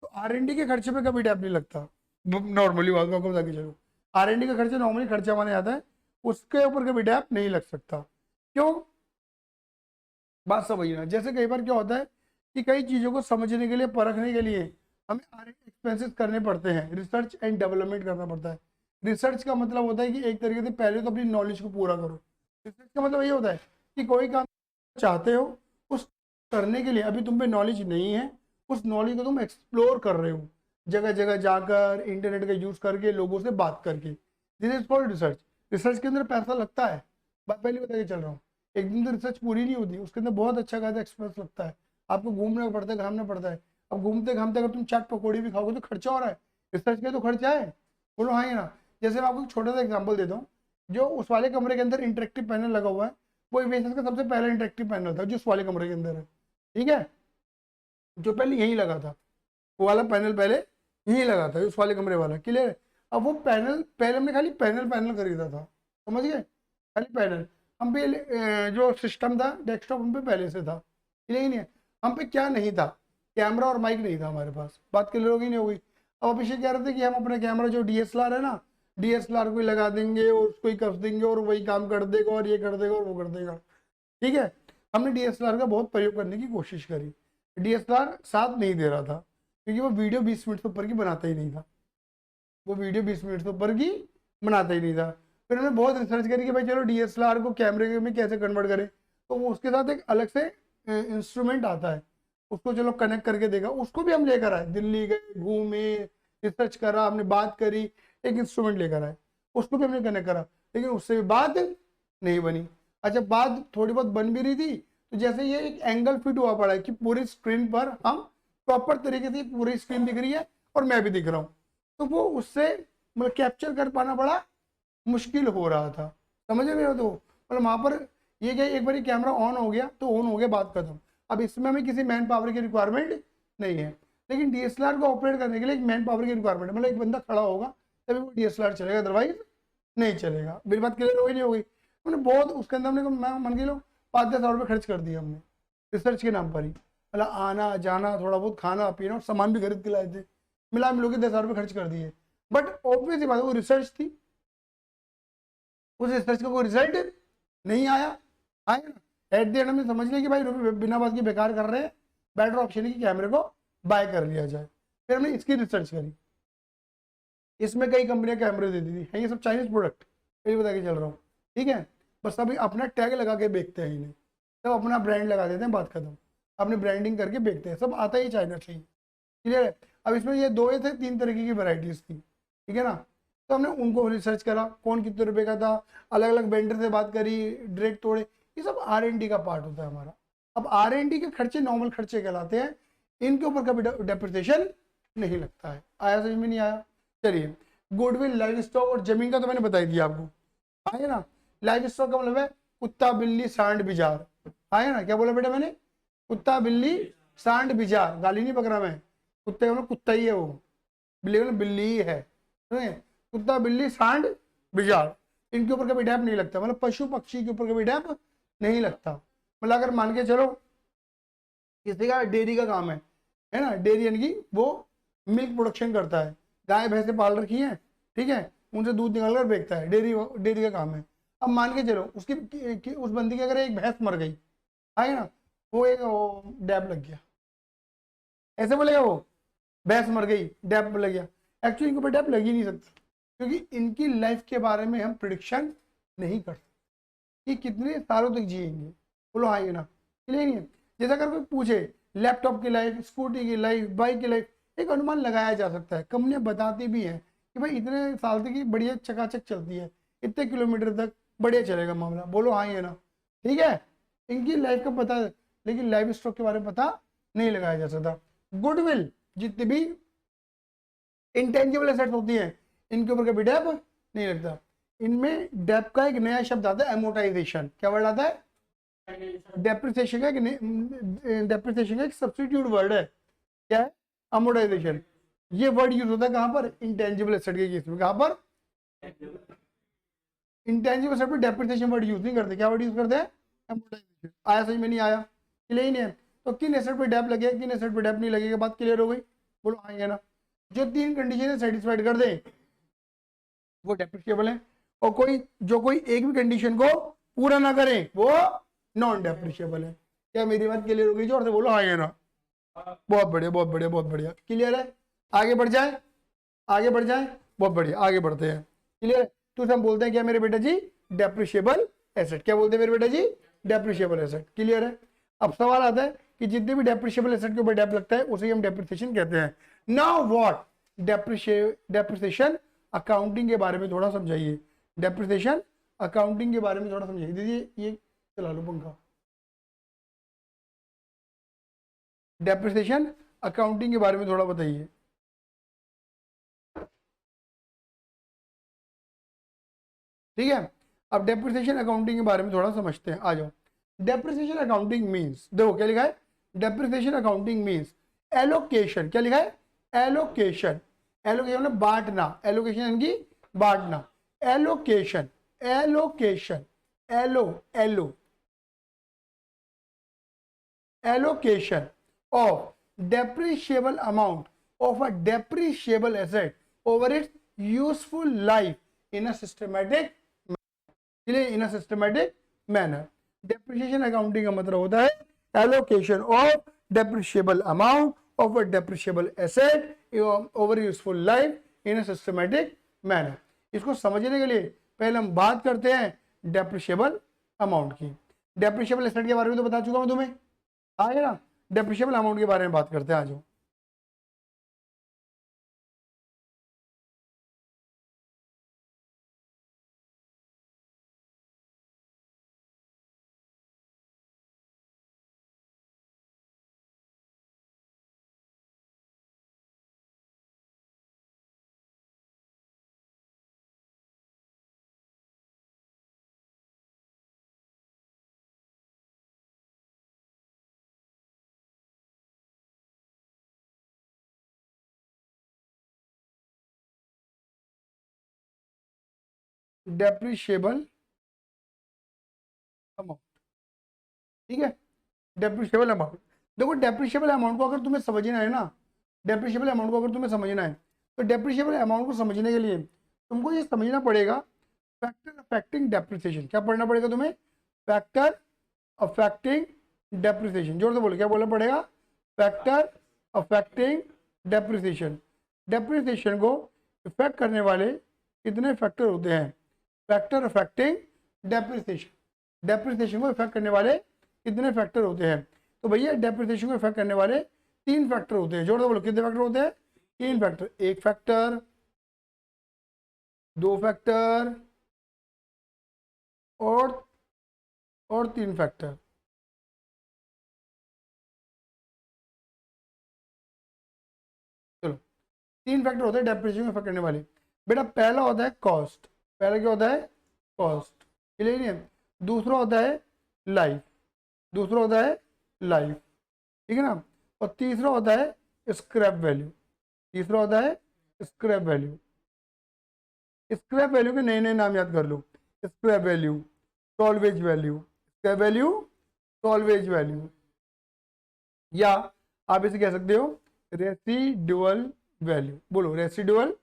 तो R&D के खर्चे पे कभी डैप नहीं लगता। नॉर्मली बात आपको बता के चलो, R&D का खर्चा नॉर्मली खर्चा माना जाता है, उसके ऊपर कभी डैप नहीं लग सकता। क्यों? बात समझिए ना, जैसे कई बार क्या होता है कि कई चीज़ों को समझने के लिए, परखने के लिए हमें एक्सपेंसेस करने पड़ते हैं, रिसर्च एंड डेवलपमेंट करना पड़ता है। रिसर्च का मतलब होता है कि एक तरीके से पहले तो अपनी नॉलेज को पूरा करो। रिसर्च का मतलब ये होता है कि कोई काम चाहते हो, उस करने के लिए अभी तुम पे नॉलेज नहीं है, उस नॉलेज को तुम एक्सप्लोर कर रहे हो, जगह जगह जाकर, इंटरनेट का यूज़ करके, लोगों से बात करके। This is called research. Research के अंदर पैसा लगता है, बात पहले बता के चल रहा हूँ। एक दिन तो रिसर्च पूरी नहीं होती, उसके अंदर बहुत अच्छा खासा एक्सपेंस लगता है, आपको घूमना पड़ता है, घामना पड़ता है। अब घूमते घामते अगर तुम चाट पकौड़ी भी खाओगे तो खर्चा हो रहा है, रिसर्च का तो खर्चा है। बोलो हाँ या ना। जैसे मैं आपको एक छोटा सा एग्जाम्पल देता हूँ, जो उस वाले कमरे के अंदर इंटरेक्टिव पैनल लगा हुआ है, वो इवेंट्स का सबसे पहला इंटरेक्टिव पैनल था जो उस वाले कमरे के अंदर है, ठीक है, जो पहले यहीं लगा था, वो वाला पैनल पहले यहीं लगा था, उस वाले कमरे वाला, क्लियर है। अब वो पैनल पहले हमने खाली पैनल पैनल खरीदा था, समझ गए, खाली पैनल। हम पे जो सिस्टम था, डेस्कटॉप हम पे पहले से था, क्लियर ही नहीं है। हम पे क्या नहीं था, कैमरा और माइक नहीं था हमारे पास, बात क्लियर होगी नहीं होगी। अब अभिषेक कह रहे थे कि हम अपना कैमरा जो DSLR है ना, DSLR को ही लगा देंगे और उसको ही कस देंगे और वही काम कर देगा और ये कर देगा और वो कर देगा, ठीक है। हमने DSLR का बहुत प्रयोग करने की कोशिश करी, DSLR साथ नहीं दे रहा था, क्योंकि वो वीडियो 20 मिनट से ऊपर की बनाता ही नहीं था, वो वीडियो 20 मिनट से ऊपर की बनाता ही नहीं था। फिर हमने बहुत रिसर्च करी कि भाई चलो DSLR को कैमरे में कैसे कन्वर्ट करें, तो वो उसके साथ एक अलग से इंस्ट्रूमेंट आता है, उसको चलो कनेक्ट करके देगा, उसको भी हम लेकर आए, दिल्ली गए, घूमे, रिसर्च करा, हमने बात करी, एक इंस्ट्रूमेंट लेकर आए, उसको भी हमने कनेक्ट करा, लेकिन उससे भी बात नहीं बनी। अच्छा, बात थोड़ी बहुत बन भी रही थी, तो जैसे ये एक एंगल फिट हुआ पड़ा है कि पूरी स्क्रीन पर हम प्रॉपर तरीके से, पूरी स्क्रीन दिख रही है और मैं भी दिख रहा हूँ, तो वो उससे मतलब कैप्चर कर पाना बड़ा मुश्किल हो रहा था, समझ रहे हो। तो मतलब वहाँ पर ये क्या, एक बार कैमरा ऑन हो गया तो ऑन हो गया, बात खत्म। अब इसमें हमें किसी मैन पावर की रिक्वायरमेंट नहीं है, लेकिन DSLR को ऑपरेट करने के लिए एक मैन पावर की रिक्वायरमेंट है, मतलब एक बंदा खड़ा होगा तभी वो DSLR चलेगा, अदरवाइज नहीं चलेगा। मेरी बात क्लियर होगी नहीं होगी। हमने बहुत उसके अंदर हमने मन के लो 5-10 हज़ार रुपये खर्च कर दिए हमने रिसर्च के नाम पर ही, मतलब आना जाना, थोड़ा बहुत खाना पीना और सामान भी खरीद के लाए थे, मिला मिलो के 10,000 रुपये खर्च कर दिए। बट ऑब्वियसली बात है, वो रिसर्च थी, उस रिसर्च का कोई रिजल्ट नहीं आया, आया ना। एट द एंड हमें समझ लिया कि भाई बिना बात के बेकार कर रहे हैं, बेटर ऑप्शन है कि कैमरे को बाय कर लिया जाए। फिर हमने इसकी रिसर्च करी, इसमें कई कंपनियां कैमरे देती थी, है ये सब चाइनीज प्रोडक्ट, ये बता के चल रहा हूँ, ठीक है। बस अभी अपना टैग लगा के बेचते हैं इन्हें, सब अपना ब्रांड लगा देते हैं, बात खत्म, अपने ब्रांडिंग करके बेचते हैं, सब आता ही चाइना से ही, क्लियर है। अब इसमें ये 2 थे 3 तरीके की वैरायटीज थी, ठीक है ना। तो हमने उनको रिसर्च करा, कौन कितने रुपए का था, अलग अलग वेंडर से बात करी, डायरेक्ट तोड़े, ये सब R&D का पार्ट होता है हमारा। अब R&D के खर्चे नॉर्मल खर्चे कहलाते हैं, इनके ऊपर कभी डेप्रिसिएशन नहीं लगता है। आया समझ में नहीं आया? चलिए, गुडविल, लाइव स्टॉक और जमीन का तो मैंने बता ही दिया आपको, आया ना। लाइव स्टॉक का मतलब है कुत्ता बिल्ली सांड बिजार, आया ना। क्या बोला बेटा मैंने? कुत्ता बिल्ली सांड बिजार, गाली नहीं पकड़ा मैं, कुत्ते का मतलब कुत्ता ही है वो, बिल्ली का मतलब बिल्ली ही है, कुत्ता बिल्ली सांड बिजार, इनके ऊपर कभी डैप नहीं लगता, मतलब पशु पक्षी के ऊपर कभी डैप नहीं लगता। मतलब अगर मान के चलो किसी का डेयरी का काम है ना, डेयरी यानी कि वो मिल्क प्रोडक्शन करता है, गाय भैंसे पाल रखी है, ठीक है, उनसे दूध निकाल कर बेचता है, डेयरी डेयरी का काम है। अब मान के चलो उसकी उस बंदी की अगर एक भैंस मर गई, है ना, वो एक डैप लग गया, ऐसे बोलेगा वो, भैंस मर गई डैप लग गया। एक्चुअली इनके ऊपर डैप लग ही नहीं सकता, क्योंकि इनकी लाइफ के बारे में हम प्रिडिक्शन नहीं कर सकते कि कितने सालों तक जिएंगे। बोलो हाँ ये ना, क्लियर नहीं है। जैसे अगर कोई पूछे लैपटॉप की लाइफ, स्कूटी की लाइफ, बाइक की लाइफ, एक अनुमान लगाया जा सकता है, कंपनियां बताती भी हैं कि भाई इतने साल तक की बढ़िया चकाचक चलती है, इतने किलोमीटर तक बढ़िया चलेगा मामला। बोलो हाँ ये ना, ठीक है। इनकी लाइफ का पता, लेकिन लाइफ स्टॉक के बारे में पता नहीं लगाया जा सकता। गुडविल, जितनी भी इंटेंजिबल एसेट्स होती हैं, इनके ऊपर कभी डेप नहीं लगता। इनमें डेप का एक नया शब्द आता है, एमोटाइजेशन। क्या वर्ड आता है? डेप्रिसिएशन का डेप्रिसिएशन का एक सब्स्टिट्यूट वर्ड है, क्या है? अमोटाइजेशन। ये वर्ड यूज होता है कहां पर? इंटेंजिबल एसेट के केस में। कहां पर? इंटेंजिबल एसेट पे डेप्रिसिएशन वर्ड यूज नहीं करते, क्या वर्ड यूज करते हैं? amortization। आया समझ में? नहीं आया? क्लियर ही नहीं है? तो किन एसेट पे डेप लगेगा, किन एसेट पे डेप नहीं लगेगा, बात क्लियर हो गई? बोलो हाँ या ना। जो तीन कंडीशन सेटिस्फाइड कर दे वो डेप्रिशिएबल है, और कोई एक भी कंडीशन को पूरा ना करे वो नॉन डेप्रिशिएबल है। क्या मेरी बात क्लियर हो गई? जोर से बोलो हाँ या ना। बहुत बढ़िया, बहुत बढ़िया, बहुत बढ़िया, क्लियर है? आगे बढ़ जाए, आगे बढ़ जाए, बहुत बढ़िया, आगे बढ़ते हैं। क्लियर? तो हम बोलते हैं क्या मेरे बेटा जी? Depreciable asset. क्या बोलते हैं मेरे बेटा जी? Depreciable asset. क्लियर है? अब सवाल आता है कि जितने भी डेप्रिशिएबल एसेट के ऊपर डेप लगता है उसे हम डेप्रिसिएशन कहते हैं। Now what? डेप्रिसिएशन अकाउंटिंग के बारे में थोड़ा समझाइए। डेप्रिसिएशन अकाउंटिंग के बारे में थोड़ा समझाइए। दीदी ये चला लो पंखा। डेप्रिसिएशन अकाउंटिंग के बारे में थोड़ा बताइए। ठीक है, अब डेप्रिसिएशन अकाउंटिंग के बारे में थोड़ा समझते हैं, आ जाओ। डेप्रिसिएशन अकाउंटिंग मींस, देखो क्या लिखा है? Depreciation accounting means allocation. क्या लिखा है? एलोकेशन। एलोकेशन मतलब बांटना, एलोकेशन यानी कि बांटना। Allocation, allocation, allo allo allocation of depreciable amount of a depreciable asset over its useful life in a systematic, in a systematic manner. Depreciation accounting का मतलब होता है allocation of depreciable amount of a depreciable asset over useful life in a systematic manner. इसको समझने के लिए पहले हम बात करते हैं डेप्रिशिएबल अमाउंट की। डेप्रिशिएबल एसेट के बारे में तो बता चुका मैं तुम्हें, आए ना? डेप्रिशिएबल अमाउंट के बारे में बात करते हैं, आ जाओ। डेप्रिशिएबल अमाउंट, ठीक है? डेप्रिशिएबल अमाउंट, देखो डेप्रिशिएबल अमाउंट को अगर तुम्हें समझना है ना, डेप्रिशिएबल अमाउंट को अगर तुम्हें समझना है तो डेप्रिशिएबल अमाउंट को समझने के लिए तुमको ये समझना पड़ेगा फैक्टर अफेक्टिंग डेप्रिसिएशन। क्या पढ़ना पड़ेगा तुम्हें? Factor affecting depreciation. जोर से बोलो, क्या बोलना पड़ेगा? Factor affecting depreciation. डेप्रिसिएशन को इफेक्ट करने वाले कितने फैक्टर होते हैं? Factor affecting depreciation. डेप्रिसिएशन को इफेक्ट करने वाले कितने फैक्टर होते हैं? तो भैया डेप्रिसिएशन को इफेक्ट करने वाले तीन फैक्टर होते हैं। जोर से बोलो, कितने फैक्टर होते हैं? तीन फैक्टर। एक फैक्टर, दो फैक्टर और तीन फैक्टर। चलो, तीन फैक्टर होते हैं डेप्रिसिएशन को इफेक्ट करने वाले। बेटा पहला होता है कॉस्ट। पहला क्या होता है? कॉस्ट। क्लियर नहीं है? दूसरा होता है लाइफ। दूसरा होता है लाइफ, ठीक है ना? और तीसरा होता है स्क्रैप वैल्यू। तीसरा होता है स्क्रैप वैल्यू। स्क्रैप वैल्यू के नए नए नाम याद कर लो। Scrap value, salvage value, scrap value, salvage value, या आप इसे कह सकते हो रेसिडुअल वैल्यू। बोलो रेसिडुअल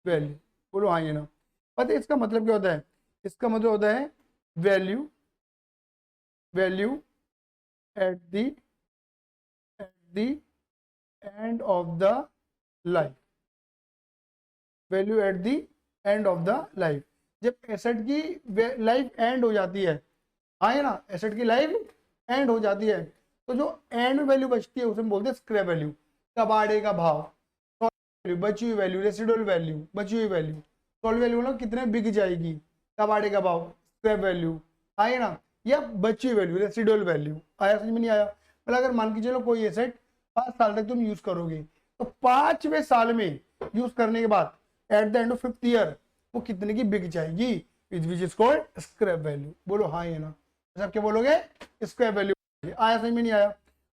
वैल्यू। बोलो हाँ ये ना। पता है इसका मतलब क्या होता है? इसका मतलब होता है value, value at the end of the life. Value at the end of the life. जब एसेट की लाइफ एंड हो जाती है, हाँ ना, एसेट की लाइफ एंड हो जाती है तो जो एंड में वैल्यू बचती है उसे हम बोलते हैं स्क्रैप वैल्यू। कबाड़े का भाव, बची हुई वैल्यू, रेसिडुअल वैल्यू, बची हुई वैल्यू। सॉल्व वैल्यू ना कितने बिक जाएगी, कबाड़े का भाव, स्क्रैप वैल्यू, आए ना? या बची हुई वैल्यू, रेसिडुअल वैल्यू। आया समझ में? नहीं आया? मतलब अगर मान के चलो कोई एसेट 5 साल तक तुम यूज करोगे तो 5वें साल में यूज करने के बाद at the end of 5th year वो कितने की बिक जाएगी, विच इज कॉल्ड स्क्रैप वैल्यू। बोलो हाँ या ना? सब क्या बोलोगे? Scrap value. आया समझ में? नहीं आया?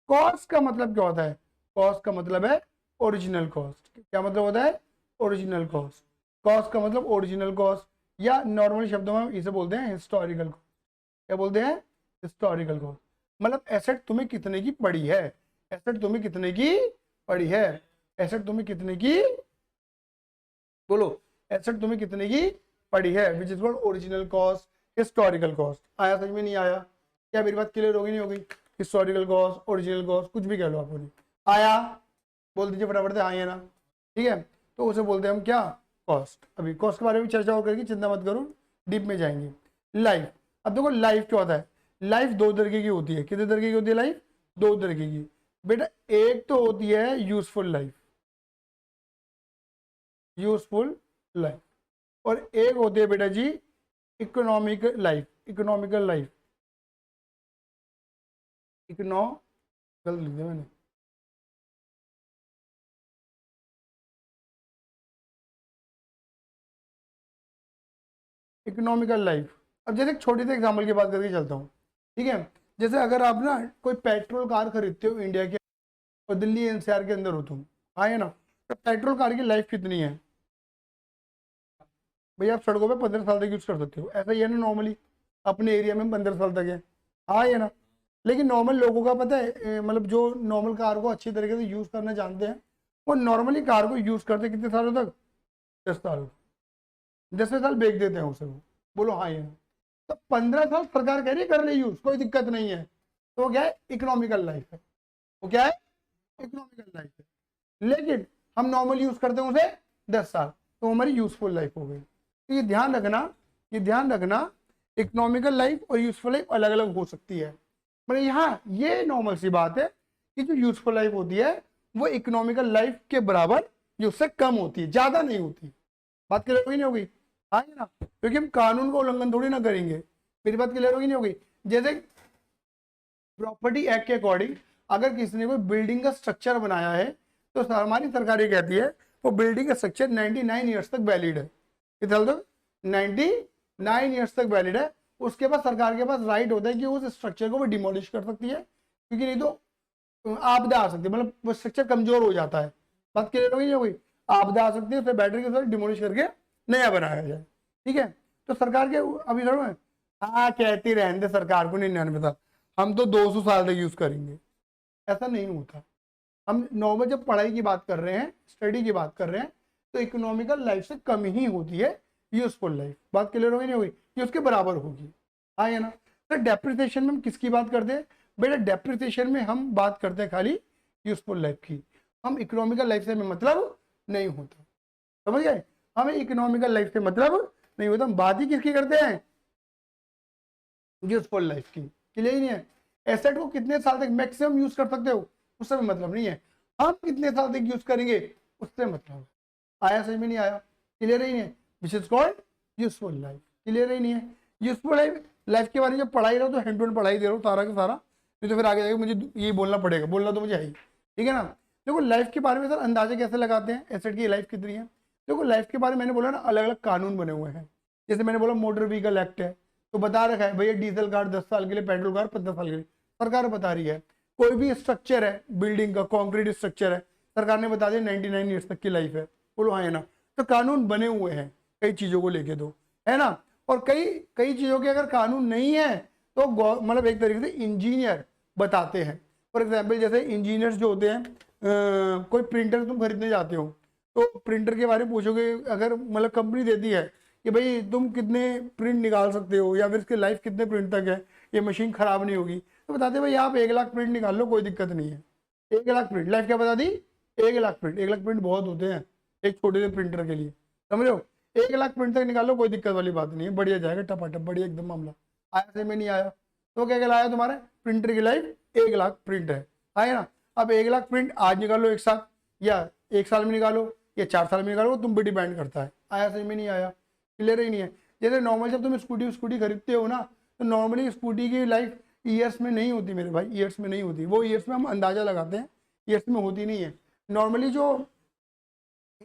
कॉस्ट का मतलब क्या होता है? कॉस्ट का मतलब है ओरिजिनल कॉस्ट। क्या मतलब होता है? Original cost. कॉस्ट का मतलब ओरिजिनल कॉस्ट, या नॉर्मल शब्दों में हम इसे बोलते हैं हिस्टोरिकल कॉस्ट। क्या बोलते हैं? Historical cost. मतलब एसेट तुम्हें कितने की पड़ी है, एसेट तुम्हें कितने की पड़ी है, एसेट तुम्हें कितने की, बोलो, एसेट तुम्हें कितने की पड़ी है, which is called original cost, historical cost. आया समझ में? नहीं आया? क्या मेरी बात क्लियर होगी नहीं होगी? हिस्टोरिकल कॉस्ट, ओरिजिनल कॉस्ट, कुछ भी कह लो आप लोग। आया? बोल दीजिए फटाफट से, हाँ या ना। ठीक है, तो उसे बोलते हैं हम क्या? कॉस्ट। अभी कॉस्ट के बारे में चर्चा और करेगी, चिंता मत करो, डीप में जाएंगे। लाइफ। अब देखो लाइफ क्या होता है? लाइफ दो तरीके की होती है। कितने तरीके की होती है लाइफ? दो तरीके की बेटा। एक तो होती है यूजफुल लाइफ, यूजफुल लाइफ, और एक होती है बेटा जी इकोनॉमिक लाइफ, इकोनॉमिकल लाइफ। गलत लिख दिया मैंने। Economical life. अब जैसे एक छोटी सी एग्जांपल की बात करके चलता हूँ, ठीक है। जैसे अगर आप ना कोई पेट्रोल कार खरीदते हो इंडिया के और दिल्ली एनसीआर के अंदर हो तुम, हाँ है ना, तो पेट्रोल कार की लाइफ कितनी है भैया? आप सड़कों पे 15 साल तक यूज कर सकते हो, ऐसा ही है ना नॉर्मली, अपने एरिया में 15 साल तक है, हाँ है ना। लेकिन नॉर्मल लोगों का पता है मतलब जो नॉर्मल कार को अच्छी तरीके से यूज करना जानते हैं, वो नॉर्मली कार को यूज करते कितने सालों तक? 10 साल। 10वें साल बेच देते हैं उसे वो। बोलो हाँ या ना? तो 15 साल सरकार कह रही है कर ले यूज, कोई दिक्कत नहीं है। तो वो क्या है? इकोनॉमिकल लाइफ है। वो क्या है? इकोनॉमिकल लाइफ है। लेकिन हम नॉर्मल यूज करते हैं उसे 10 साल, तो हमारी यूजफुल लाइफ हो गई। तो ये ध्यान रखना, ये ध्यान रखना, इकोनॉमिकल लाइफ और यूजफुल लाइफ अलग अलग हो सकती है। मतलब यहाँ ये नॉर्मल सी बात है कि जो यूजफुल लाइफ होती है वो इकोनॉमिकल लाइफ के बराबर, जो उससे कम होती है, ज्यादा नहीं होती। बात क्लियर होगी नहीं होगी? हाँ है ना, क्योंकि हम कानून का उल्लंघन थोड़ी ना करेंगे। मेरी बात क्लियर होगी नहीं होगी? जैसे प्रॉपर्टी एक्ट के अकॉर्डिंग अगर किसी ने कोई बिल्डिंग का स्ट्रक्चर बनाया है, तो हमारी सरकार ये कहती है वो बिल्डिंग का स्ट्रक्चर 99 ईयर्स तक वैलिड है। कितना तक? 99 ईयर्स तक वैलिड है। उसके बाद सरकार के पास राइट होता है कि उस स्ट्रक्चर को वो डिमोलिश कर सकती है, क्योंकि नहीं तो आपदा आ सकती है, मतलब वो स्ट्रक्चर कमजोर हो जाता है। बात क्लियर होगी नहीं होगी? आपदा आ सकती है, उसे बैटरी के साथ डिमोलिश करके नया बनाया जाए। ठीक है, तो सरकार के अभी थोड़ा, हाँ कहती रहने दे सरकार को 99 साल, हम तो 200 साल तक यूज करेंगे, ऐसा नहीं होता। हम नॉर्मल जब पढ़ाई की बात कर रहे हैं, स्टडी की बात कर रहे हैं, तो इकोनॉमिकल लाइफ से कम ही होती है यूजफुल लाइफ। बात क्लियर होगी नहीं होगी? ये उसके बराबर होगी, हाँ या ना। तो डेप्रिसिएशन में हम किसकी बात करते हैं बेटा? डेप्रिसिएशन में हम बात करते हैं खाली यूजफुल लाइफ की, हम इकोनॉमिकल लाइफ से मतलब नहीं होता। समझ गए? हमें इकोनॉमिकल लाइफ से मतलब नहीं होता, हम बात ही किसकी करते हैं? यूजफुल लाइफ की। क्लियर ही नहीं है? एसेट को कितने साल तक मैक्सिमम यूज कर सकते हो उससे भी मतलब नहीं है, हम कितने साल तक यूज करेंगे उससे मतलब। आया समझ में नहीं आया? क्लियर ही नहीं है? Which is called useful life. Clear ही नहीं है? यूजफुल लाइफ के बारे में जब पढ़ाई रहा हूँ तो हैंड टू हैंड पढ़ाई दे रहा हूँ सारा का सारा, नहीं तो फिर आगे जाके मुझे ये बोलना पड़ेगा, बोलना तो मुझे है ही। ठीक है ना? देखो लाइफ के बारे में सर अंदाजे कैसे लगाते हैं एसेट की लाइफ कितनी है? देखो लाइफ के बारे में मैंने बोला ना, अलग अलग कानून बने हुए हैं। जैसे मैंने बोला मोटर व्हीकल एक्ट है, तो बता रखा है भैया डीजल कार 10 साल के लिए, पेट्रोल कार 15 साल के लिए, सरकार बता रही है। कोई भी स्ट्रक्चर है बिल्डिंग का, कॉन्क्रीट स्ट्रक्चर है, सरकार ने बता दिया 99 ईयर्स तक की लाइफ है। बोलो हाँ है ना? तो कानून बने हुए हैं कई चीजों को लेके, दो है ना। और कई कई चीजों के अगर कानून नहीं है तो मतलब एक तरीके से इंजीनियर बताते हैं। फॉर एग्जाम्पल जैसे इंजीनियर्स जो होते हैं, कोई प्रिंटर तुम खरीदने जाते हो, तो प्रिंटर के बारे में पूछोगे, अगर मतलब कंपनी देती है कि भाई तुम कितने प्रिंट निकाल सकते हो या फिर इसकी लाइफ कितने प्रिंट तक है, ये मशीन खराब नहीं होगी, तो बताते भाई आप 1 लाख प्रिंट निकाल लो, कोई दिक्कत नहीं है। 1 लाख प्रिंट, लाइफ क्या बता दी? 1 लाख प्रिंट। 1 लाख प्रिंट बहुत होते हैं एक छोटे से प्रिंटर के लिए, समझ लो। 1 लाख प्रिंट तक निकाल लो, कोई दिक्कत वाली बात नहीं है, बढ़िया जाएगा टपाटप, बढ़िया एकदम मामला। आया से में नहीं आया? तो क्या कहलाया तुम्हारे प्रिंटर की लाइफ? 1 लाख प्रिंट है, आया ना। अब 1 लाख प्रिंट आज निकालो एक साथ, या 1 साल में निकालो, या 4 साल में निकालो, तुम पे डिपेंड करता है। आया सही में नहीं आया? क्लियर ही नहीं है? जैसे नॉर्मल जब तुम स्कूटी खरीदते हो ना, तो नॉर्मली स्कूटी की लाइफ ईयर्स में नहीं होती मेरे भाई, ईयर्स में नहीं होती। वो ईयर्स में हम अंदाजा लगाते हैं, ईयर्स में होती नहीं है। नॉर्मली जो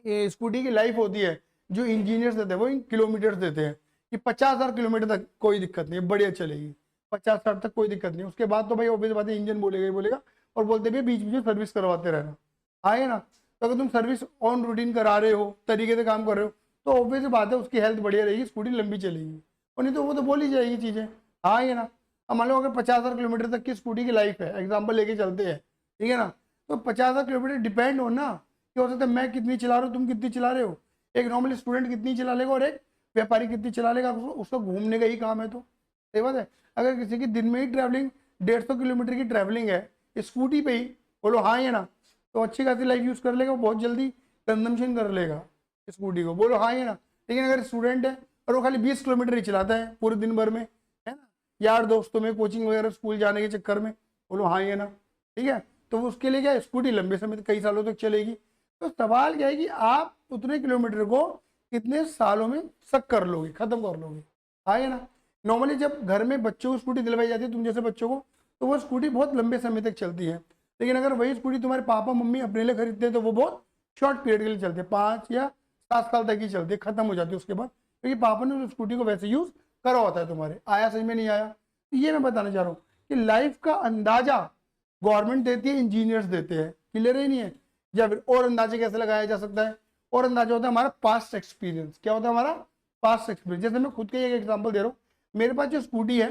स्कूटी की लाइफ होती है, जो इंजीनियर्स देते हैं वो किलोमीटर्स देते हैं कि 50,000 किलोमीटर तक कोई दिक्कत नहीं है, बढ़िया चलेगी, 50-60 तक कोई दिक्कत नहीं। उसके बाद तो भाई ऑब्वियस बात है इंजन बोलेगा ही बोलेगा, और बोलते भी बीच बीच में सर्विस करवाते रहना, आए ना। तो अगर तुम सर्विस ऑन रूटीन करा रहे हो, तरीके से काम कर रहे हो, तो ऑब्वियस बात है उसकी हेल्थ बढ़िया रहेगी, स्कूटी लंबी चलेगी। और नहीं तो वो तो बोल ही जाएगी चीज़ें। हाँ ये ना, अब मान लो अगर 50,000 किलोमीटर तक की स्कूटी की लाइफ है, एग्जाम्पल लेके चलते हैं, ठीक है ना, तो 50,000 किलोमीटर डिपेंड हो ना कि हो सकता है मैं कितनी चला रहा हूँ, तुम कितनी चला रहे हो, एक नॉर्मल स्टूडेंट कितनी चला लेगा और एक व्यापारी कितनी चला लेगा, उसका घूमने का ही काम है। तो सही बात है। अगर किसी की दिन में ही ट्रैवलिंग 150 किलोमीटर की ट्रैवलिंग है स्कूटी पे ही, बोलो हाँ या ना, तो अच्छी खासी लाइफ यूज़ कर लेगा, वो बहुत जल्दी कंजम्पशन कर लेगा स्कूटी को, बोलो हाँ या ना। लेकिन अगर स्टूडेंट है और वो खाली 20 किलोमीटर ही चलाता है पूरे दिन भर में, है ना, यार दोस्तों में कोचिंग वगैरह स्कूल जाने के चक्कर में, बोलो हाँ या ना, ठीक है, तो उसके लिए क्या है, स्कूटी लंबे समय तक कई सालों तक चलेगी। तो सवाल क्या है कि आप उतने किलोमीटर को कितने सालों में सक कर लोगे, खत्म कर लोगे, हाँ या ना। नॉर्मली जब घर में बच्चों को स्कूटी दिलवाई जाती है तुम जैसे बच्चों को, तो वो स्कूटी बहुत लंबे समय तक चलती है। लेकिन अगर वही स्कूटी तुम्हारे पापा मम्मी अपने लिए खरीदते हैं तो वो बहुत शॉर्ट पीरियड के लिए चलते हैं, 5 या 7 साल तक ही चलती है, खत्म हो जाती है उसके बाद, क्योंकि पापा ने उस स्कूटी को वैसे यूज करा होता है तुम्हारे। आया समझ में नहीं आया? तो ये मैं बताना चाह रहा हूँ कि लाइफ का अंदाजा गवर्नमेंट देती है, इंजीनियर्स देते हैं, क्लियर ही नहीं है। या फिर और अंदाजे कैसे लगाया जा सकता है? और अंदाजा होता है हमारा पास्ट एक्सपीरियंस। क्या होता है हमारा पास्ट एक्सपीरियंस? जैसे मैं खुद का एक एग्जांपल दे रहा हूँ, मेरे पास जो स्कूटी है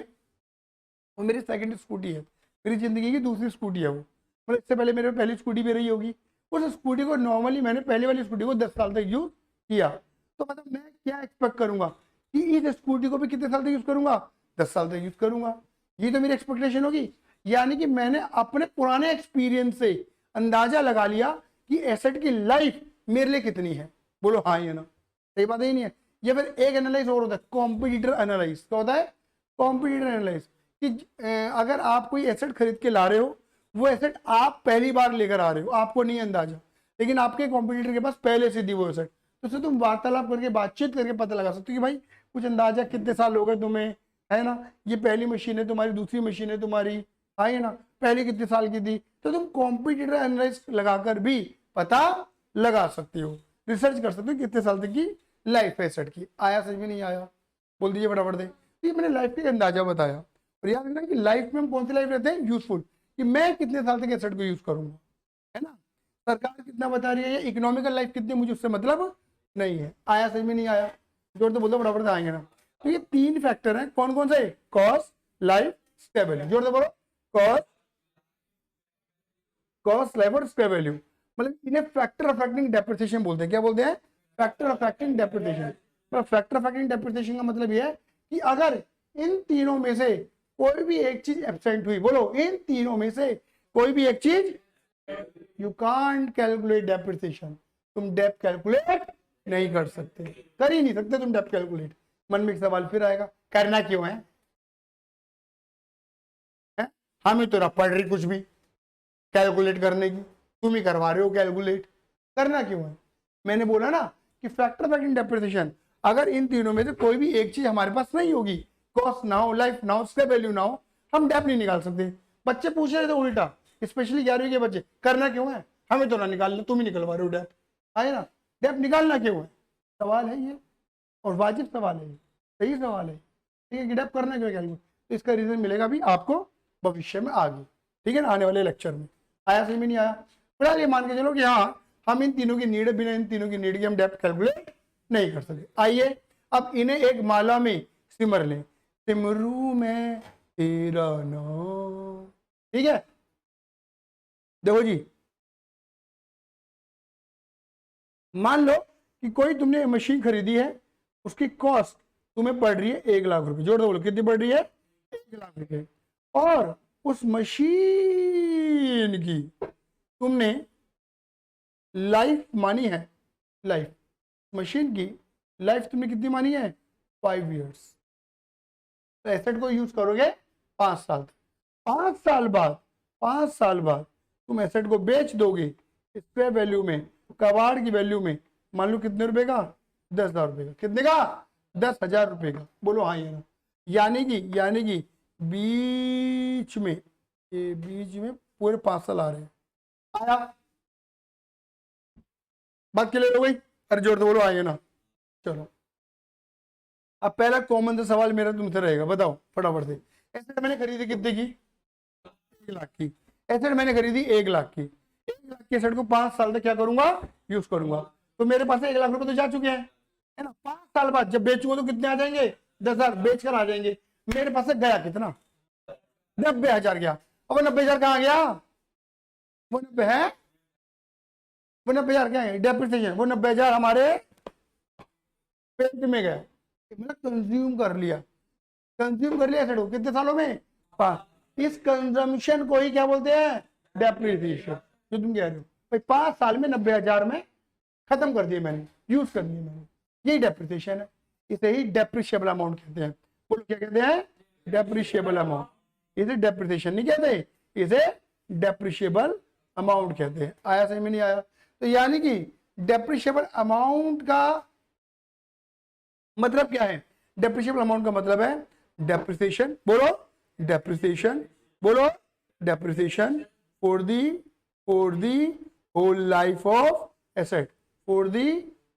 वो मेरी सेकंड स्कूटी है, मेरी जिंदगी की दूसरी स्कूटी है वो, मतलब इससे पहले मेरे पहली स्कूटी भी रही होगी। उस स्कूटी को नॉर्मली मैंने पहले वाली स्कूटी को 10 साल तक यूज किया, तो मतलब मैं क्या एक्सपेक्ट करूंगा कि इस स्कूटी को भी कितने साल तक यूज करूंगा, 10 साल तक यूज करूंगा, ये तो मेरी एक्सपेक्टेशन होगी। यानी कि मैंने अपने पुराने एक्सपीरियंस से अंदाजा लगा लिया कि एसेट की लाइफ मेरे लिए कितनी है, बोलो हाँ या ना। सही बात ही नहीं है? या फिर एक एनालाइज और होता है, कॉम्पिटिटर एनालाइज। क्या होता है? कॉम्पिटिटर एनालाइज, कि अगर आप कोई एसेट खरीद के ला रहे हो, वो एसेट आप पहली बार लेकर आ रहे हो, आपको नहीं अंदाजा, लेकिन आपके कॉम्पिटिटर के पास पहले से थी वो एसेट, तो उससे तुम वार्तालाप करके बातचीत करके पता लगा सकते हो कि भाई कुछ अंदाजा कितने साल हो गए तुम्हें, है ना, ये पहली मशीन है तुम्हारी, दूसरी मशीन है तुम्हारी, है ना, पहले कितने साल की थी। तो तुम कॉम्पिटिटर एनालाइज लगाकर भी पता लगा सकते हो, रिसर्च कर सकते हो कितने साल तक की लाइफ है एसेट की। आया समझ में नहीं आया? बोल दीजिए फटाफट दे। ये मैंने लाइफ का अंदाजा बताया। और याद रखना कि लाइफ में हम कौन सी लाइफ रहते हैं, यूजफुल, कि मैं कितने साल तक एसेट को यूज करूंगा, है ना। सरकार कितना बता रही है, इकोनॉमिकल लाइफ कितनी, मुझे उससे मतलब नहीं है। आया समझ में नहीं आया? जोर तो बोलो फटाफट से आएंगे ना। तो ये 3 फैक्टर हैं, कौन कौन से? Cost, life, square value. जोर से बोलो, कॉस्ट, कॉस्ट, लाइफ और स्क्वायर वैल्यू। मतलब इन्हें फैक्टर अफेक्टिंग डेप्रिसिएशन बोलते हैं। क्या बोलते हैं? Factor affecting depreciation. तो फैक्टर अफेक्टिंग डेप्रिसिएशन का मतलब यह है कि अगर इन तीनों में से कोई भी एक चीज एब्सेंट हुई, बोलो इन तीनों में से कोई भी एक चीज, यू कांट कैलकुलेट डेप्रिसिएशन, तुम डेप कैलकुलेट नहीं कर सकते, कर ही नहीं सकते तुम डेप कैलकुलेट। मन में एक सवाल फिर आएगा, करना क्यों है? हम ही तो पढ़ रही कुछ भी कैलकुलेट करने की, तुम ही करवा रहे हो कैलकुलेट, करना क्यों है? मैंने बोला ना कि फैक्टर अफेक्टिंग डेप्रिसिएशन, अगर इन तीनों में से कोई भी एक चीज हमारे पास नहीं होगी, कॉस्ट ना हो, लाइफ ना हो, स्क्वायर वैल्यू ना हो, हम डेप नहीं निकाल सकते। बच्चे पूछ रहे थे उल्टा, स्पेशली 11वीं के बच्चे, करना क्यों है? हमें तो ना निकालना, तुम ही निकलवा रहे हो डेप, आए ना, डेप निकालना क्यों है? सवाल है ये, और वाजिब सवाल है, सही सवाल है, ठीक है, कि डेप करना क्यों है? तो इसका रीजन मिलेगा भी आपको भविष्य में आगे, ठीक है ना, आने वाले लेक्चर में। आया समझ में नहीं आया? फिलहाल ये मान के चलो कि हाँ हम इन तीनों की नीड, बिना इन तीनों की नीड की हम डेप्थ कैलकुलेट नहीं कर सकते। आइए अब इन्हें एक माला में सिमर लें, सिमरू में तेरा नाम, ठीक है। देखो जी, मान लो कि कोई तुमने मशीन खरीदी है, उसकी कॉस्ट तुम्हें पड़ रही है 1 लाख रुपए। जोड़ दो, बोलो कितनी पड़ रही है? 1 लाख रुपए। और उस मशीन की तुमने लाइफ मानी है, लाइफ, मशीन की लाइफ तुमने कितनी मानी है? 5 इयर्स। तो एसेट को यूज करोगे 5 साल तक। 5 साल बाद, 5 साल बाद तुम एसेट को बेच दोगे स्क्वायर वैल्यू में, कबाड़ की वैल्यू में, मान लो कितने रुपए का? 10,000 रुपए का। कितने का? 10,000 रुपए का। बोलो हाँ या ना। यानी कि बीच में, ये बीच में पूरे 5 साल आ रहे हैं। आया? बात क्लियर हो गई? अरे जोड़ दो, बोलो आइए ना। चलो अब पहला कॉमन सा सवाल मेरा तुमसे रहेगा, बताओ फटाफट से। एसेट मैंने खरीदी कितने की? 1 लाख की। एसेट मैंने खरीदी 1 लाख की। 1 लाख की एसेट को 5 साल तक क्या करूंगा? यूज करूंगा। तो मेरे पास 1 लाख रुपए तो जा चुके हैं, है ना। 5 साल बाद जब बेचूंगा तो कितने आ जाएंगे, 10,000 बेच कर आ जाएंगे। मेरे पास से गया कितना, 90,000 गया। अब वो 90,000 कहाँ गया, वो 90 है, वो 90,000 क्या है डेप्रिसिएशन, वो 90,000 हमारे पेट में गए, मतलब कंज्यूम कर लिया, कंज्यूम कर लिया एसेट को कितने सालों में, 5। इस कंजम्पशन को ही क्या बोलते हैं, डेप्रिसिएशन। जो तुम कह रहे हो भाई 5 साल में 90,000 में खत्म कर दिए मैंने, यूज कर दिए मैंने, यही डेप्रिसिएशन है। इसे ही डेप्रिशिएबल अमाउंट कहते हैं। बोलो क्या कहते हैं, डेप्रिशिएबल अमाउंट। इसे डेप्रिसिएशन नहीं कहते, इसे डेप्रिशिएबल अमाउंट कहते हैं। आया समझ में नहीं आया, तो यानी कि डेप्रिशिएबल अमाउंट का मतलब क्या है, डेप्रिशिएबल अमाउंट का मतलब है डेप्रिसिएशन, बोलो डेप्रिसिएशन, बोलो depreciation for the whole life of asset, for the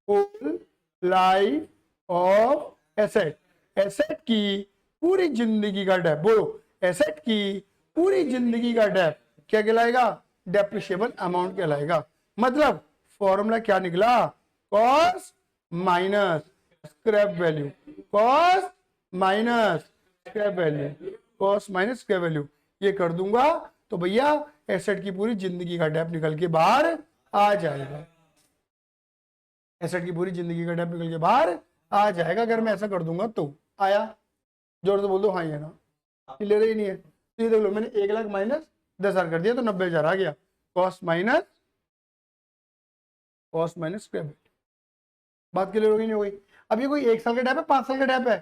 whole life of asset. Asset की पूरी जिंदगी का डेप, बोलो एसेट की पूरी जिंदगी का डेप क्या कहलाएगा, डेप्रिशिएबल अमाउंट कहलाएगा। मतलब फॉर्मूला क्या निकला, cost minus scrap value, cost minus scrap value, cost minus scrap value. ये कर दूंगा तो भैया एसेट की पूरी जिंदगी का डेप निकल के बाहर आ जाएगा, एसेट की पूरी जिंदगी का डेप निकल के बाहर आ जाएगा। अगर मैं ऐसा कर दूंगा तो आया, जोर से बोल दो हाँ है ना, क्लियर ही नहीं है। तो ये देख लो मैंने 1 लाख माइनस 10,000 कर दिया तो 90,000 आ गया, कॉस्ट माइनस स्क्रैप वैल्यू। बात क्लियर हो गई नहीं हो गई। अब ये कोई 1 साल का डेप है, 5 साल का डेप है,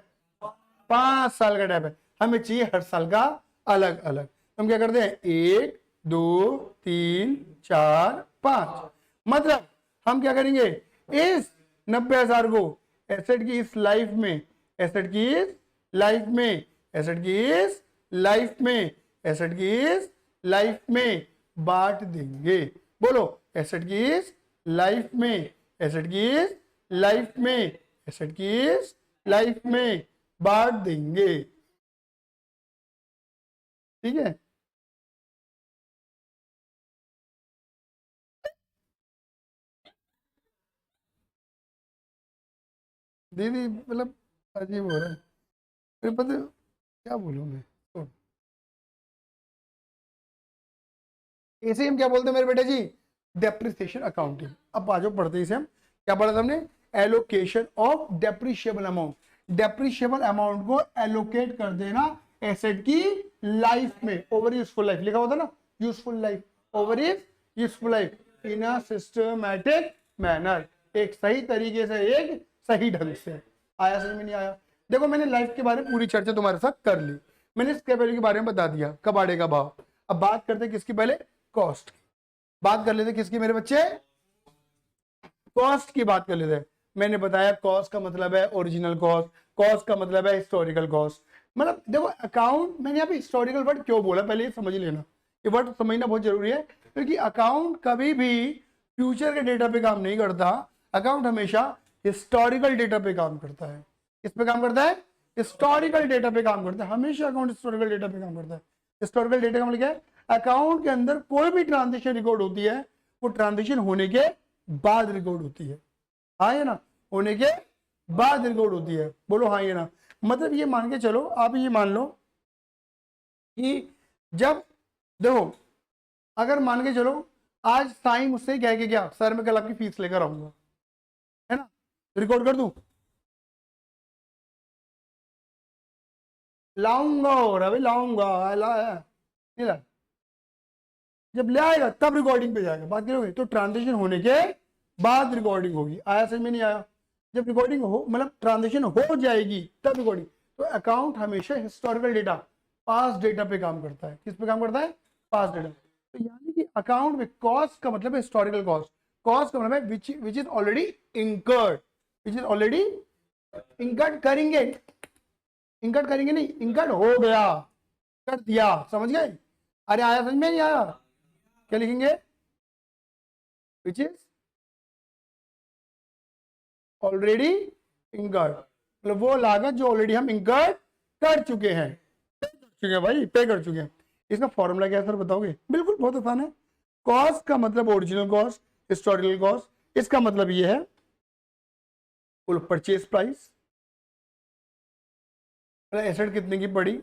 5 साल का डेप है, हमें चाहिए हर साल का अलग अलग। हम क्या करते हैं 1 2 3 4 5, मतलब हम क्या करेंगे इस 90,000 को एसेट की इस लाइफ में, एसेट की इस लाइफ में, एसेट की इस लाइफ में, एसेट की इस लाइफ में बांट देंगे। बोलो एसेट की इस लाइफ में, एसेट की इस लाइफ में, एसेट की इस लाइफ में बांट देंगे, ठीक है। दीदी मतलब अजीब हो रहा है, फिर पता क्या बोलूं मैं, छोड़। इसे हम क्या बोलते हैं मेरे बेटे जी, डेप्रिसिएशन अकाउंटिंग। अब आ जाओ पढ़ते हैं इसे हम, क्या पढ़ा था हमने, allocation of depreciable amount. Depreciable amount को एलोकेट कर देना एसेट की लाइफ में, ओवर यूजफुल लाइफ लिखा होता ना, useful life, over is useful life in a systematic manner, एक सही तरीके से, एक सही ढंग से। आया समझ में नहीं आया। देखो मैंने लाइफ के बारे में पूरी चर्चा तुम्हारे साथ कर ली, मैंने स्क्रैप वैल्यू के बारे में बता दिया, कबाड़े का भाव। अब बात करते हैं किसकी, पहले कॉस्ट की बात कर लेते, किसकी मेरे बच्चे, कॉस्ट की बात कर लेते हैं। मैंने बताया कॉस्ट का मतलब है ओरिजिनल कॉस्ट, कॉस्ट का मतलब है हिस्टोरिकल कॉस्ट। मतलब देखो अकाउंट, मैंने यहाँ पे हिस्टोरिकल वर्ड क्यों बोला पहले ये समझ लेना, ये वर्ड समझना बहुत जरूरी है, क्योंकि अकाउंट कभी भी फ्यूचर के डेटा पे काम नहीं करता, अकाउंट हमेशा हिस्टोरिकल डेटा पे काम करता है। किस पे काम करता है, हिस्टोरिकल डेटा पे काम करता है, हमेशा अकाउंट हिस्टोरिकल डेटा पे काम करता है। हिस्टोरिकल डेटा का मतलब क्या है, अकाउंट के अंदर कोई भी ट्रांजेक्शन रिकॉर्ड होती है वो ट्रांजेक्शन होने के बाद रिकॉर्ड होती है, हाँ ये ना, होने के बाद रिकॉर्ड होती है। बोलो हाँ ये ना, मतलब ये मान के चलो, आप ये मान लो कि जब देखो, अगर मान के चलो आज साईं मुझसे कह के गया सर मैं कल आपकी फीस लेकर आऊंगा, है ना, रिकॉर्ड कर दूं, लाऊंगा और अभी लाऊंगा नहीं ला, जब ले आएगा तब रिकॉर्डिंग पे जाएगा, बात करोगे तो ट्रांजेक्शन होने के बाद रिकॉर्डिंग होगी। आया समझ में नहीं आया, जब रिकॉर्डिंग हो मतलब ट्रांजेक्शन हो जाएगी तब रिकॉर्डिंग। तो अकाउंट हमेशा हिस्टोरिकल डेटा, पास्ट डेटा पे काम करता है। किस पे काम करता है, पास्ट डेटा। तो यानी कि अकाउंट में कॉस्ट का मतलब है हिस्टोरिकल कॉस्ट, कॉस्ट का मतलब है which is already incurred, which is already incurred करेंगे, इंकर्ड करेंगे नहीं, इंकर्ड हो गया, कर दिया, समझ गए। अरे आया समझ में नहीं आया, क्या लिखेंगे, विच इज ऑलरेडी इंकर्ड, मतलब वो लागत जो ऑलरेडी हम इंकर्ड कर चुके हैं, भाई पे कर चुके हैं। इसका फॉर्मूला क्या है सर बताओगे, बिल्कुल बहुत आसान है। कॉस्ट का मतलब ओरिजिनल कॉस्ट, हिस्टोरिकल कॉस्ट, इसका मतलब ये है बोलो परचेज प्राइस, एसेट कितने की पड़ी,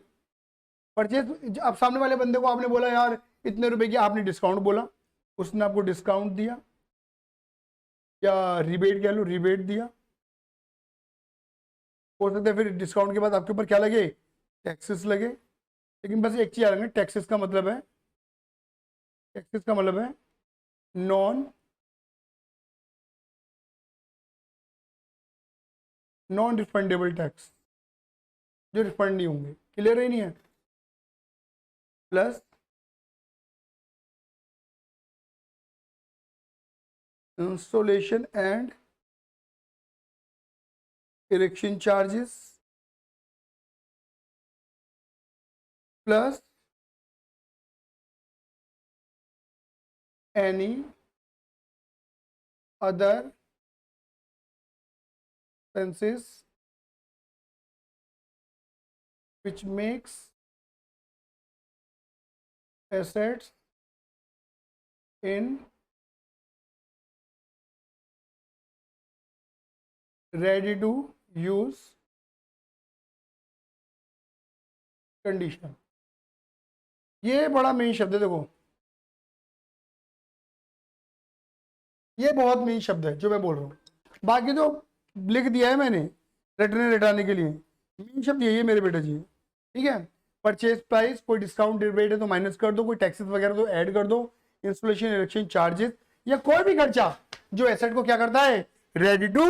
परचेज। अब सामने वाले बंदे को आपने बोला यार इतने रुपए की, आपने डिस्काउंट बोला, उसने आपको डिस्काउंट दिया या रिबेट कह लो, रिबेट दिया। हो सकता है फिर डिस्काउंट के बाद आपके ऊपर क्या लगे, टैक्सेस लगे। लेकिन बस एक चीज याद रखना, टैक्सेस का मतलब है, टैक्सेस का मतलब है नॉन नॉन रिफंडेबल टैक्स, जो रिफंड नहीं होंगे। क्लियर ही नहीं है। Plus installation and erection charges, plus any other expenses which makes assets in ready to use condition. ये बड़ा मेन शब्द है, देखो ये बहुत मेन शब्द है जो मैं बोल रहा हूँ। बाकी तो लिख दिया है मैंने रटने रटाने के लिए, मेन शब्द यही है मेरे बेटा जी। ठीक है, परचेज प्राइस, कोई डिस्काउंट रेट है तो माइनस कर दो, कोई टैक्सेस वगैरह तो ऐड कर दो, इंस्टॉलेशन इरेक्शन चार्जेस या कोई भी खर्चा जो एसेट को क्या करता है, रेडी टू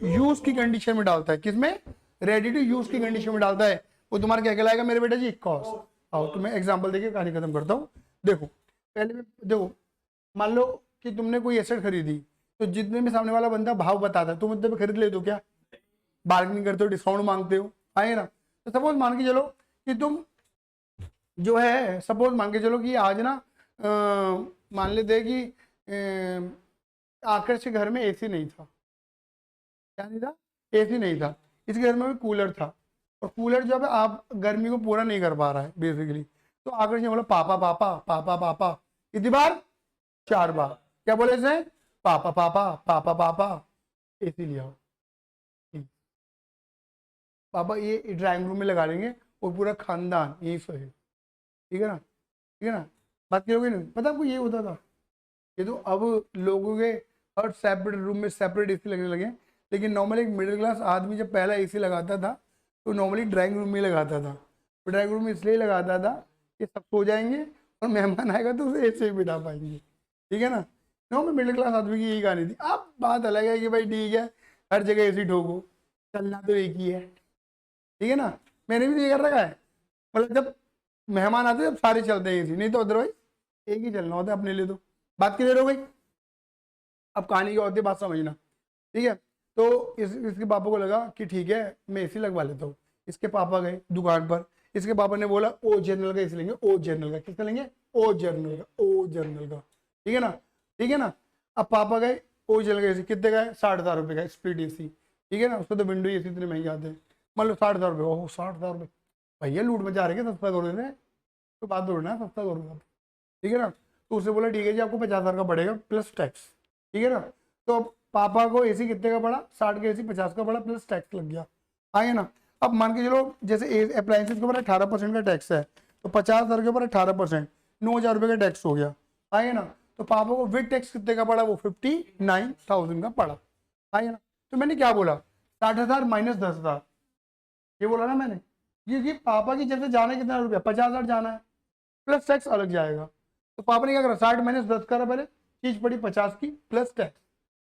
यूज की कंडीशन में डालता है। किसमें, रेडी टू यूज की कंडीशन में डालता है, वो तुम्हारा क्या कहलाएगा मेरे बेटा जी, कॉस्ट। आओ तो मैं एग्जांपल देके कहानी खत्म करता हूँ। देखो पहले में देखो, मान लो कि तुमने कोई एसेट खरीदी, तो जितने में सामने वाला बंदा भाव बताता है तुम उतने पे खरीद ले दो, क्या बार्गेनिंग करते हो, डिस्काउंट मांगते हो, आए ना। तो सपोज मान के चलो कि तुम जो है, सपोज मान के चलो कि आज ना मान लेते हैं कि आकर्ष के घर में एसी नहीं था। क्या नहीं था, एसी नहीं था, इसके घर में भी कूलर था, और कूलर जो है आप गर्मी को पूरा नहीं कर पा रहा है बेसिकली। तो आकर्ष ने बोला पापा पापा पापा पापा, कितनी बार, 4 बार। क्या बोले इसे, पापा पापा पापा पापा, एसी ले आओ। पापा ये ड्राइंग रूम में लगा लेंगे और पूरा खानदान यही सोए, ठीक है ना, ठीक है ना। बात करोगे नहीं, पता आपको ये होता था, ये तो अब लोगों के हर सेपरेट रूम में सेपरेट एसी लगने लगे। लेकिन नॉर्मली एक मिडिल क्लास आदमी जब पहला एसी लगाता था तो नॉर्मली ड्राइंग रूम में लगाता था। तो ड्राइंग रूम में इसलिए लगाता था कि सब सो जाएंगे और मेहमान आएगा तो उसे एसी बिठा पाएंगे, ठीक है ना। नॉर्मल मिडिल क्लास आदमी की यही कहानी थी। अब बात अलग है कि भाई ठीक है हर जगह एसी ठोको, चलना तो एक ही है, ठीक है ना। मैंने भी तो ये कर रखा है, मतलब जब मेहमान आते हैं जब सारे चलते हैं एसी, नहीं तो अदरवाइज एक ही चलना होता है अपने लिए। तो बात क्लियर हो गई। अब कहानी क्या होती है बात समझना, ठीक है। तो इसके पापा को लगा कि ठीक है मैं एसी लगवा लेता हूँ। इसके पापा गए दुकान पर, इसके पापा ने बोला ओ जनरल का एसी लेंगे, ओ जनरल का, किसका लेंगे, ओ जनरल का, ओ जनरल का, ठीक है ना, ठीक है ना। अब पापा गए ओ जनरल का एसी, कितने का है, 60,000 रुपये का स्प्लिट एसी, ठीक है ना। उसको तो विंडो एसी इतने महंगे आते हैं, मान लो 60,000 रुपये, ओह 60,000 रुपये, भैया लूट मचा रहे हैं, सस्ता करो देने, तो बात दौड़ना है सस्ता करूँगा, ठीक है ना। तो उसने बोला ठीक है जी आपको 50,000 का पड़ेगा प्लस टैक्स, ठीक है ना। तो पापा को एसी कितने का पड़ा, 60 का एसी 50 का पड़ा प्लस टैक्स लग गया, आगे ना। अब मान के चलो जैसे अप्लायंसेस के ऊपर 18% का टैक्स है, तो 50,000 के ऊपर 18%, 9,000 रुपये का टैक्स हो गया, आगे ना। तो पापा को विद टैक्स कितने का पड़ा, वो 59,000 का पड़ा, आगे ना। तो मैंने क्या बोला, 60,000 माइनस 10,000, ये बोला ना मैंने, क्योंकि पापा की जैसे जाना है कितना रुपया, 50,000 जाना है, प्लस टैक्स अलग जाएगा। तो पापा ने क्या करा, 60 माइनस 10 करा, पहले चीज पड़ी 50 की प्लस टैक्स,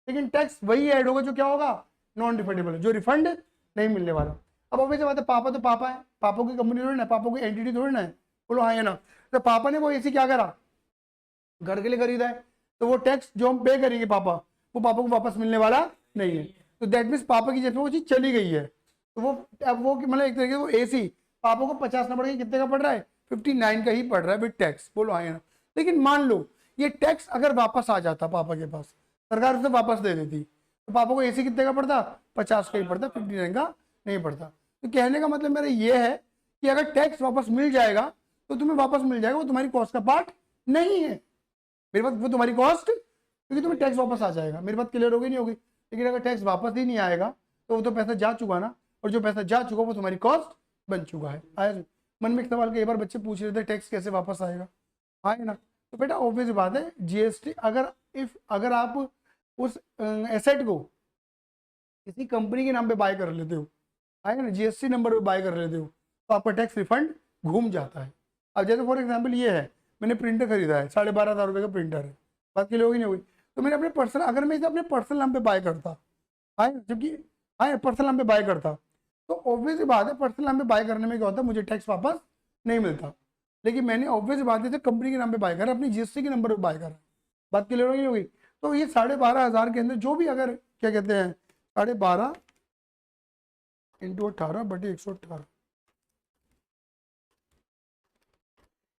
लेकिन टैक्स वही ऐड होगा जो क्या होगा, नॉन रिफंडेबल, जो रिफंड नहीं मिलने वाला। अब ऑब्वियस बात है, पापा तो पापा है, पापा की कंपनी थोड़ी ना, पापा की एंटिटी थोड़ी ना है, बोलो हाँ या ना। तो पापा ने वो एसी क्या करा, घर के लिए खरीदा है, तो वो टैक्स जो हम पे करेंगे पापा, वो पापा को वापस मिलने वाला नहीं है। तो दैट मीन्स पापा की जैसे वो चीज चली गई है, तो वो अब वो मतलब एक तरीके से वो एसी पापा को 50 ना पड़ गया, कितने का पड़ रहा है, 59 का ही पड़ रहा है विद टैक्स, बोलो हाँ या ना। लेकिन मान लो ये टैक्स अगर वापस आ जाता पापा के पास, सरकार उसे वापस दे देती, तो पापा को एसी कितने का पड़ता, 50 का ही पड़ता, 59 का नहीं पड़ता। तो कहने का मतलब मेरा ये है कि अगर टैक्स वापस मिल जाएगा तो तुम्हें वापस मिल जाएगा, वो तुम्हारी कॉस्ट का पार्ट नहीं है मेरे पास, वो तुम्हारी कॉस्ट, क्योंकि तुम्हें टैक्स वापस आ जाएगा। मेरी बात क्लियर होगी नहीं होगी। लेकिन अगर टैक्स वापस ही नहीं आएगा तो वो तो पैसा जा चुका ना, और जो पैसा जा चुका वो तुम्हारी कॉस्ट बन चुका है। आया मन में एक सवाल कई बार बच्चे पूछ रहे थे, टैक्स कैसे वापस आएगा, आए ना। तो बेटा ऑब्वियस बात है, जीएसटी अगर आप उस एसेट को किसी कंपनी के नाम पे बाय कर लेते हो, आएगा ना, जीएसटी नंबर पे बाय कर लेते हो, तो आपका टैक्स रिफंड घूम जाता है। अब जैसे फॉर एग्जांपल ये है, मैंने प्रिंटर खरीदा है, 12,500 रुपये का प्रिंटर है, बात के लोग ही नहीं हुई, तो मैंने अपने पर्सनल, अगर मैं इसे अपने पर्सनल नाम पे बाय करता, आए जबकि आए पर्सनल नाम पे बाय करता, तो ऑब्वियस बात है पर्सनल नाम पे बाय करने में क्या होता है, मुझे टैक्स वापस नहीं मिलता। लेकिन मैंने ऑब्वियस बात है कंपनी के नाम पे बाय करा, अपनी जीएसटी के नंबर पे बाय करा, बात क्लियर होगी नहीं होगी। तो ये 12,500 के अंदर जो भी, अगर क्या कहते हैं 12.5 इंटू 18/118,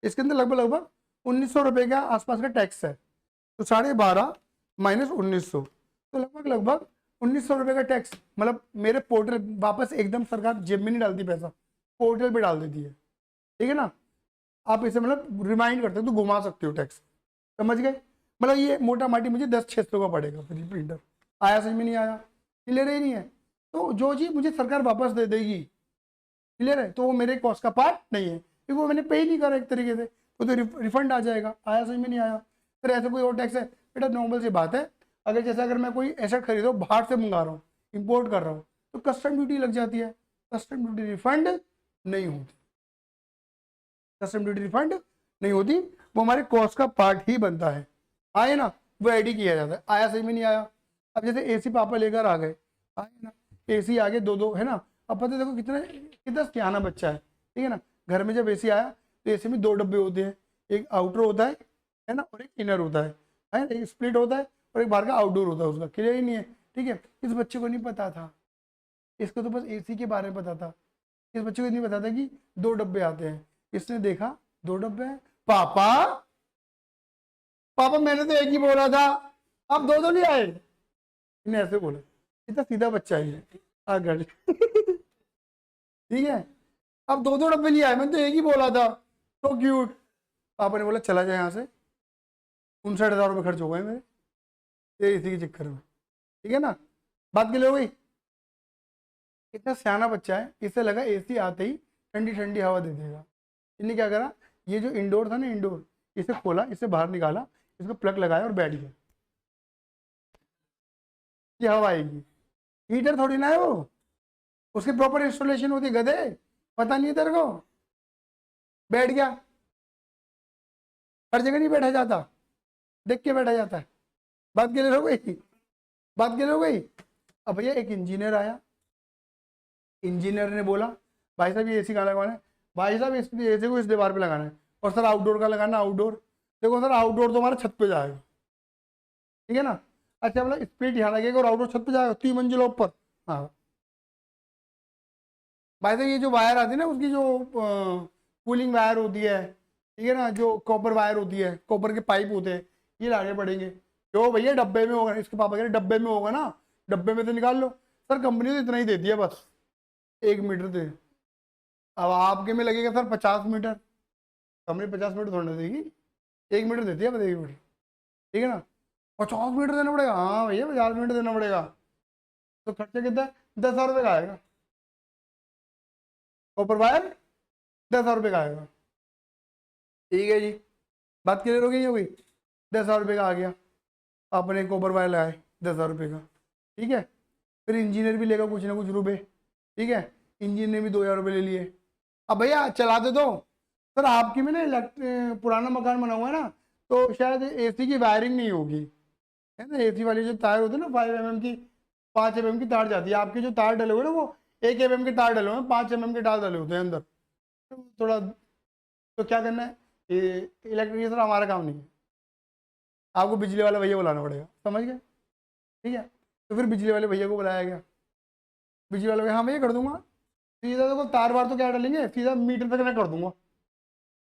इसके अंदर लगभग 1,900 रुपये का आसपास का टैक्स है। तो 12.5 माइनस 1,900, तो लगभग 1,900 रुपये का टैक्स, मतलब मेरे पोर्टल वापस एकदम सरकार जेब में नहीं डालती पैसा, पोर्टल पे डाल देती है, ठीक है ना। आप इसे मतलब रिमाइंड करते हो तो घुमा सकते हो टैक्स, समझ गए। मतलब ये मोटा माटी मुझे 10-600 का पड़ेगा फिर प्रिंटर, आया समझ में नहीं आया, क्लियर ही नहीं है। तो जो चीज़ मुझे सरकार वापस दे देगी, क्लियर है, तो वो मेरे कॉस्ट का पार्ट नहीं है, क्योंकि वो मैंने पे ही नहीं करा एक तरीके से, वो तो रिफंड आ जाएगा। आया समझ में नहीं आया। फिर ऐसा कोई और टैक्स है बेटा, नॉर्मल सी बात है, अगर मैं कोई एसेट खरीद रहा हूँ, बाहर से मंगा रहा हूँ, इम्पोर्ट कर रहा हूँ, तो कस्टम ड्यूटी लग जाती है, कस्टम ड्यूटी रिफंड नहीं होती, कस्टम ड्यूटी रिफंड नहीं होती, वो हमारे कॉस्ट का पार्ट ही बनता है, आए ना, वो एडी किया जाता है। आया समझ में नहीं आया। अब जैसे एसी पापा लेकर आ गए, आए ना, एसी आगे दो है ना, अब पता देखो कितना सियाना बच्चा है ना। घर में जब एसी आया तो एसी में 2 डब्बे होते हैं, एक आउटर होता है ना, और एक इनर होता है ना, एक स्प्लिट होता है और एक बाहर का आउटडोर होता है, उसका क्लियर ही नहीं है, ठीक है। इस बच्चे को नहीं पता था, इसको तो बस एसी के बारे में पता था, इस बच्चे को नहीं पता था कि 2 डब्बे आते हैं। इसने देखा 2 डब्बे हैं, पापा पापा मैंने तो एक ही बोला था, अब 2 नहीं आए, इन्हें ऐसे बोला, इतना सीधा बच्चा है अगर ठीक है। अब 2 डब्बे नहीं आए, मैंने तो एक ही बोला था, तो क्यूट। पापा ने बोला चला जाए यहाँ से, 59,000 रुपये खर्च हो गए मेरे ये इसी के चक्कर में, ठीक है ना, बात के लिए हो गई। इतना सियाना बच्चा है, इससे लगा एसी आते ही ठंडी ठंडी हवा दे देगा। इन्हें क्या करा, ये जो इंडोर था ना, इंडोर, इसे खोला, इसे बाहर निकाला, इसको प्लग लगाया और बैठ गया, ये हवा आएगी। हीटर थोड़ी ना है वो, उसकी प्रॉपर इंस्टॉलेशन होती, गधे पता नहीं है तेरे को, बैठ गया। हर जगह नहीं बैठा जाता, देख के बैठा जाता है। बात क्लियर हो गई, बात क्लियर हो गई। अब भैया एक इंजीनियर आया, इंजीनियर ने बोला भाई साहब ये एसी कहाँ लगवाना है, भाई साहब इस एसी को इस दीवार पे लगाना है, और सर आउटडोर का लगाना, आउटडोर देखो सर, आउटडोर तो हमारा छत पे जाएगा, ठीक है ना। अच्छा मतलब स्प्लिट यहाँ लगेगा और आउटडोर छत पे जाएगा 3 मंजिलों ऊपर। हाँ भाई साहब ये जो वायर आती है ना, उसकी जो कूलिंग वायर होती है, ठीक है ना, जो कॉपर वायर होती है, कॉपर के पाइप होते हैं, ये लाने पड़ेंगे। जो भैया डब्बे में होगा, इसके पापा कह रहे डब्बे में होगा ना, डब्बे में तो निकाल लो। सर कंपनी तो इतना ही देती है बस, 1 मीटर दे। अब आपके में लगेगा सर 50 मीटर, कंपनी 50 मीटर थोड़ा देगी, 1 मीटर देती है बस, 1 मीटर, ठीक है ना। 50 मीटर देना पड़ेगा, हाँ भैया 50 मीटर देना पड़ेगा। तो खर्चा कितना है, 10,000 रुपये का आएगा, कॉपर वायर 10,000 रुपये का आएगा, ठीक है जी। बात क्लियर हो गई, हो गई। 10,000 रुपये का आ गया, आपने कॉपर वायर लगाए 10,000 रुपये का, ठीक है। फिर इंजीनियर भी लेगा कुछ ना कुछ रुपये, ठीक है, इंजीनियर ने भी 2,000 रुपये ले लिए। अब भैया चला दे दो, सर आपकी में ना पुराना मकान बना हुआ है ना, तो शायद एसी की वायरिंग नहीं होगी, है ना, एसी वाली जो तार होती है ना 5 mm की, 5 mm की तार जाती है, आपके जो तार डले हुए ना वो 1 mm के तार डले हुए हैं, 5 mm के तार डले होते हैं अंदर, तो थोड़ा, तो क्या करना है, इलेक्ट्रिशियन हमारा काम नहीं है, आपको बिजली वाला भैया बुलाना पड़ेगा, समझ गए, ठीक है। तो फिर बिजली वाले भैया को बुलाया गया, बिजली वाले भैया हाँ भैया कर दूंगा, सीधा देखो तार वार तो क्या डालेंगे, सीधा मीटर तक मैं कर दूंगा,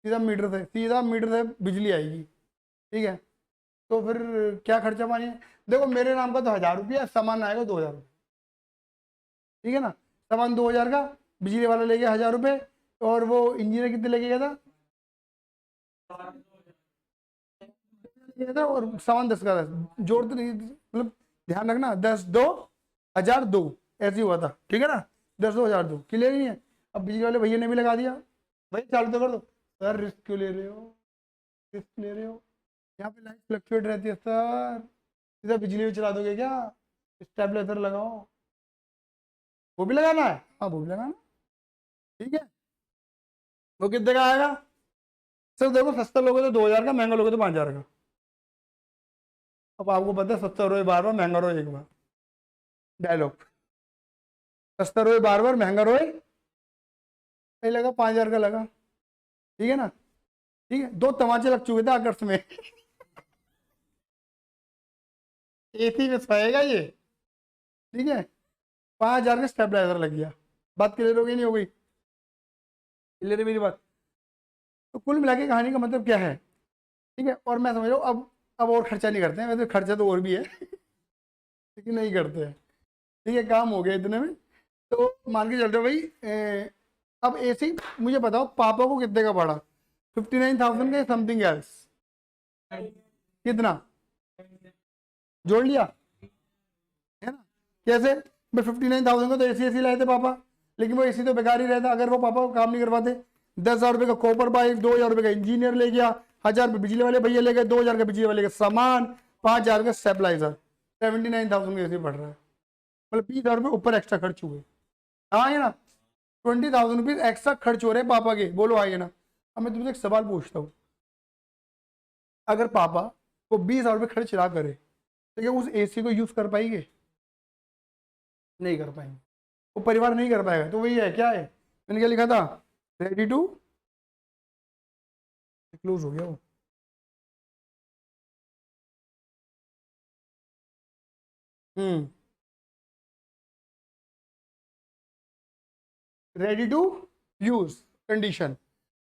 सीधा मीटर से बिजली आएगी, ठीक है। तो फिर क्या खर्चा पानी है, देखो मेरे नाम का तो 1,000 रुपया, सामान आएगा 2,000 रुपये, ठीक है ना, सामान 2,000 का, बिजली वाला ले गया 1,000 रुपये, और वो इंजीनियर कितने ले गया था, और सामान 10 का 10 जोड़ते नहीं, मतलब ध्यान रखना, 10 2 1,000 2, ऐसे ही हुआ था, ठीक है ना, 10,000 दो, क्लियर ही नहीं है। अब बिजली वाले भैया ने भी लगा दिया, भाई चालू तो कर दो। सर रिस्क क्यों ले रहे हो, रिस्क ले रहे हो, यहाँ पे लाइट फ्लक्चुएट रहती है सर, सीधा बिजली भी चला दोगे क्या, स्टेबलाइजर लगाओ। वो भी लगाना है, हाँ वो भी लगाना, ठीक है। वो कितने का आएगा, सर देखो सस्ता लोगे तो 2,000 का, महंगा लोगे तो 5,000 का। अब आपको पता है 70 रुपये बार बार, महंगा रोए एक बार, डायलॉग, सस्ता रोए बार बार, महंगा रोए नहीं, लगा 5,000 का लगा, ठीक है ना, ठीक है। 2 तमाचे लग चुके थे आकर्ष में एसी में सोएगा ये, ठीक है। 5,000 का स्टेबलाइजर लग गया, बात क्लियर हो गई नहीं हो गई, क्लियर है मेरी बात। तो कुल मिला के कहानी का मतलब क्या है, ठीक है। और मैं समझ रहा हूँ अब और खर्चा नहीं करते हैं, वैसे खर्चा तो और भी है लेकिन नहीं करते हैं, ठीक है, काम हो गया इतने में। तो मान के चलते हो भाई, अब एसी मुझे बताओ पापा को कितने का पड़ा, 59,000 का, समथिंग एल्स, कितना जोड़ लिया, है ना, कैसे, भाई 59,000 का तो एसी लाए थे पापा, लेकिन वो एसी तो बेकार ही रहता अगर वो पापा को काम नहीं करवाते। 10,000 रुपये का कॉपर पाइप, 2,000 रुपये का इंजीनियर ले गया, 1,000 रुपये बिजली वाले भैया ले गए, 2,000 का बिजली वाले का सामान, 5,000 का स्टेबलाइजर, 79,000 का एसी पड़ रहा है, मतलब 20,000 रुपये ऊपर एक्स्ट्रा खर्च हुए। हाँ है ना, 20,000 रुपीज एक्स्ट्रा खर्च हो रहे हैं पापा के, बोलो आइए ना। अब मैं तुमसे एक सवाल पूछता हूँ, अगर पापा को 20,000 रुपये खर्च ना करे तो क्या उस एसी को यूज कर पाएंगे, नहीं कर पाएंगे, वो परिवार नहीं कर पाएगा। तो वही है, क्या है, मैंने क्या लिखा था, रेडी टू क्लोज हो गया वो, रेडी टू यूज कंडीशन,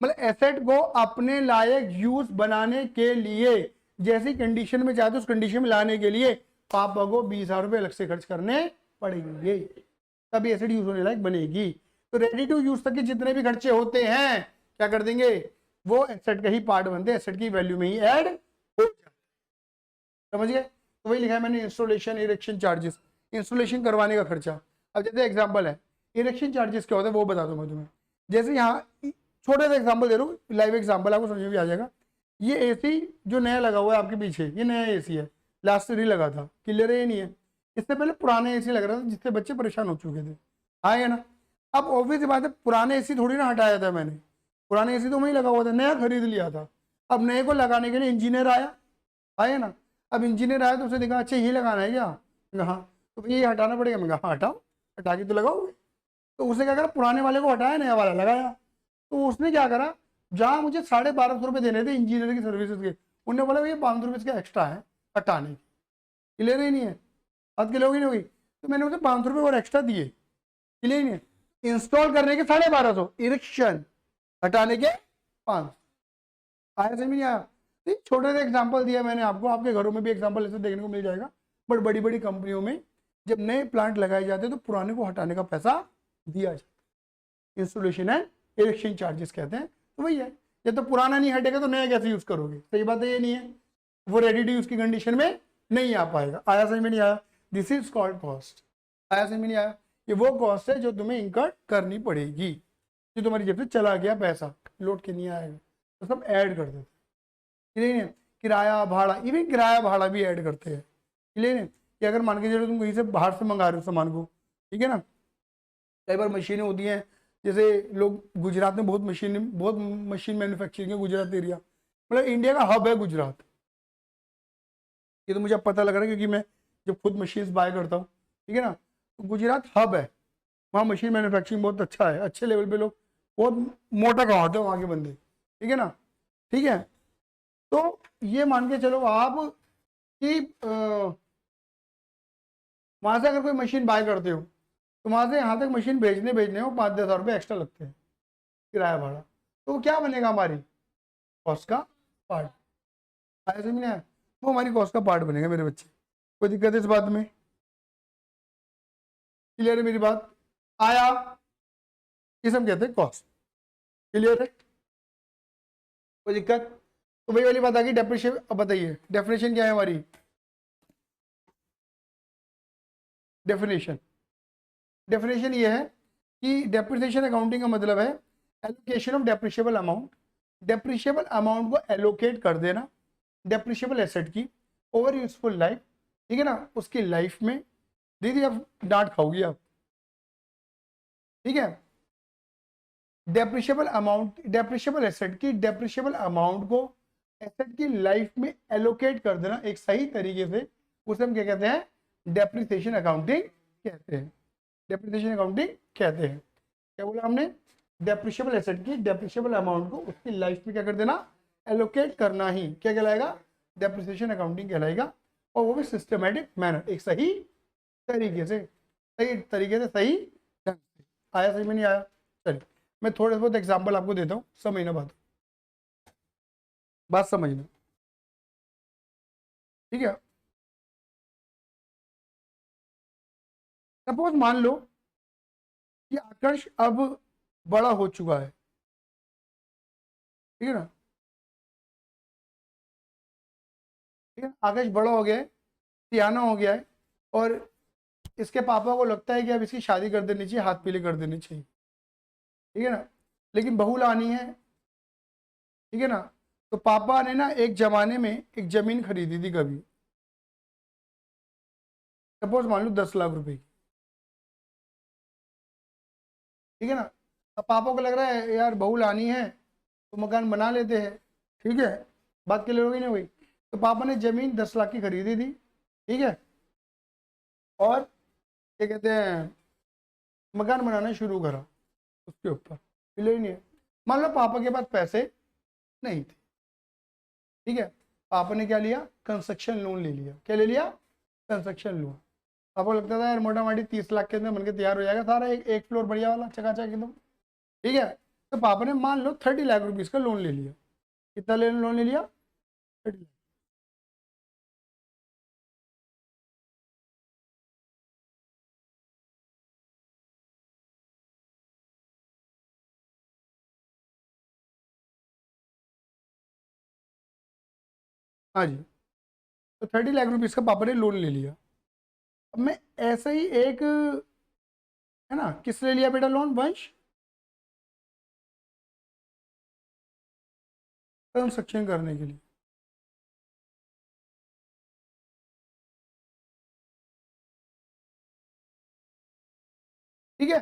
मतलब एसेट को अपने लायक यूज बनाने के लिए जैसी कंडीशन में चाहते उस कंडीशन में लाने के लिए पापा को 20,000 रुपये अलग से खर्च करने पड़ेंगे, तभी एसेट यूज होने लायक बनेगी। तो रेडी टू यूज तक के जितने भी खर्चे होते हैं क्या कर देंगे, वो एसेट का ही पार्ट बनते हैं, एसेट की वैल्यू में ही ऐड हो जाते, समझ गए। तो वही लिखा है मैंने, इंस्टॉलेशन इरेक्शन चार्जेस, इंस्टॉलेशन करवाने का खर्चा। अब जैसे एग्जांपल है, इरेक्शन चार्जेस क्या होता है वो बता दूं मैं तुम्हें। जैसे यहाँ छोटे से एग्जांपल दे रहा हूँ, लाइव एग्जांपल, आपको समझ में भी आ जाएगा। ये एसी जो नया लगा हुआ है आपके पीछे, ये नया एसी है, लास्ट ईयर ही लगा था, क्लियर है ये नहीं है, इससे पहले पुराने एसी लग रहा था जिससे बच्चे परेशान हो चुके थे, आए ना। अब ऑब्वियस बात है, पुराने एसी थोड़ी ना हटाया था मैंने, पुराने एसी तो वहीं लगा हुआ था, नया खरीद लिया था। अब नए को लगाने के लिए इंजीनियर आया, आया ना। अब इंजीनियर आया तो उसे देखा, अच्छा ये लगाना है क्या, हाँ, तो भैया ये हटाना पड़ेगा, मैं कहा हाँ हटाओ, हटा के तो लगाओगे। तो उसने क्या करा, पुराने वाले को हटाया, नया वाला लगाया। तो उसने क्या करा, जहाँ मुझे 1,250 रुपये देने थे इंजीनियर की सर्विसेज के, उन्होंने बोला भैया 500 रुपये का एक्स्ट्रा है हटाने की, क्लियर ही नहीं है, बात क्लियर होगी नहीं होगी। तो मैंने उसे 500 रुपये और एक्स्ट्रा दिए, क्लियर ही नहीं है। इंस्टॉल करने के 1,250, इरेक्शन हटाने के 500, आया समझ नहीं आया। छोटे से एग्जाम्पल दिया मैंने आपको, आपके घरों में भी एग्जाम्पल ऐसे देखने को मिल जाएगा। बट बड़ी बड़ी कंपनियों में जब नए प्लांट लगाए जाते हैं तो पुराने को हटाने का पैसा दिया जाता है, इंस्टॉलेशन एंड इरेक्शन चार्जेस कहते हैं। तो वही है, जब तो पुराना नहीं हटेगा तो नया कैसे यूज करोगे, सही बात है, ये नहीं है, वो रेडी टू यूज की कंडीशन में नहीं आ पाएगा। आया समझ में नहीं आया, दिस इज कॉल्ड कॉस्ट, आया समझ में नहीं आया, ये वो कॉस्ट है जो तुम्हें इंकर करनी पड़ेगी, जो तुम्हारी जेब से चला गया पैसा लौट के नहीं आएगा, तो सब ऐड कर देते, क्लियर है। किराया भाड़ा, इवन किराया भाड़ा भी ऐड करते हैं, क्लियर है। कि अगर मान के चलो तुम कहीं से बाहर से मंगा रहे हो सामान को, ठीक है ना, कई बार मशीनें होती हैं, जैसे लोग गुजरात में बहुत मशीन मैन्युफैक्चरिंग है, गुजरात एरिया, मतलब इंडिया का हब है गुजरात, ये तो मुझे अब पता लग रहा है क्योंकि मैं जब खुद मशीन बाय करता हूँ, ठीक है ना, तो गुजरात हब है, वहाँ मशीन मैन्युफैक्चरिंग बहुत अच्छा है, अच्छे लेवल पे लोग बहुत मोटा कमाते हैं वहाँ के बंदे, ठीक है ना, ठीक है। तो ये मान के चलो आप कि वहाँ से अगर कोई मशीन बाय करते हो तो वहाँ से यहाँ तक मशीन भेजने हो 5-10 रुपये एक्स्ट्रा लगते हैं किराया भाड़ा, तो वो क्या बनेगा, हमारी कॉस्ट का पार्ट, आया समझ में आया, वो हमारी कॉस्ट का पार्ट बनेगा मेरे बच्चे। कोई दिक्कत है इस बात में, क्लियर है मेरी बात, आया, ये सब कहते हैं कॉस्ट, क्लियर है, कोई दिक्कत। तो वही वाली बात आ गई डेप्रिशिएशन। अब बताइए डेफिनेशन क्या है हमारी, डेफिनेशन डेफिनेशन ये है कि डेप्रिसिएशन अकाउंटिंग का मतलब है allocation of depreciable amount, depreciable amount को एलोकेट कर देना डेप्रिशिएबल एसेट की ओवर यूजफुल लाइफ, ठीक है ना, उसकी लाइफ में। दीदी आप डांट खाओगी आप, ठीक है। डेप्रिशिएबल अमाउंट, डेप्रिशिएबल एसेट की डेप्रिशिएबल अमाउंट को एसेट की लाइफ में एलोकेट कर देना एक सही तरीके से, उसे हम क्या कहते हैं, डेप्रिसिएशन अकाउंटिंग कहते हैं। डेप्रिसिएशन अकाउंटिंग कहते हैं। क्या बोला हमने, डेप्रिशिएबल एसेट की डेप्रिशिएबल अमाउंट को उसकी लाइफ में क्या कर देना, एलोकेट करना ही क्या कहलाएगा, डेप्रिसिएशन अकाउंटिंग कहलाएगा। और वो भी सिस्टमेटिक मैनर, एक सही तरीके से, सही तरीके से, सही ढंग से। आया सही में, नहीं आया? चलिए मैं थोड़े बहुत एग्जाम्पल आपको देता हूँ, समझना बात समझना, ठीक है। सपोज मान लो कि आकर्ष अब बड़ा हो चुका है, ठीक है ना, ठीक है, आकाश बड़ा हो गया है, सियाना हो गया है, और इसके पापा को लगता है कि अब इसकी शादी कर देनी चाहिए, हाथ पीले कर देनी चाहिए, ठीक है ना, लेकिन बहू लानी है, ठीक है ना। तो पापा ने ना एक जमाने में एक जमीन खरीदी थी कभी, सपोज मान लो 10 लाख रुपए की, ठीक है ना। अब पापा को लग रहा है यार बहू लानी है तो मकान बना लेते हैं, ठीक है, बात क्लियर होगी नहीं हुई। तो पापा ने जमीन 10 लाख की खरीदी थी, ठीक है, और क्या कहते हैं, मकान बनाना शुरू करा उसके ऊपर, क्लियर ही नहीं है। मान लो पापा के पास पैसे नहीं थे, ठीक है, पापा ने क्या लिया, कंस्ट्रक्शन लोन ले लिया। क्या ले लिया, कंस्ट्रक्शन लोन। पापा को लगता था यार मोटा मोटी 30 लाख के अंदर बनके तैयार हो जाएगा सारा, एक फ्लोर बढ़िया वाला चकाचक एकदम, ठीक है। तो पापा ने मान लो 30 लाख रुपीज का लोन ले लिया। कितना लोन ले लिया, 30 लाख। हाँ जी, तो 30 लाख रुपीज का पापा ने लोन ले लिया। अब मैं ऐसे ही एक, है ना, किस ले लिया बेटा लोन, वंश कंस्ट्रक्शन करने के लिए, ठीक है,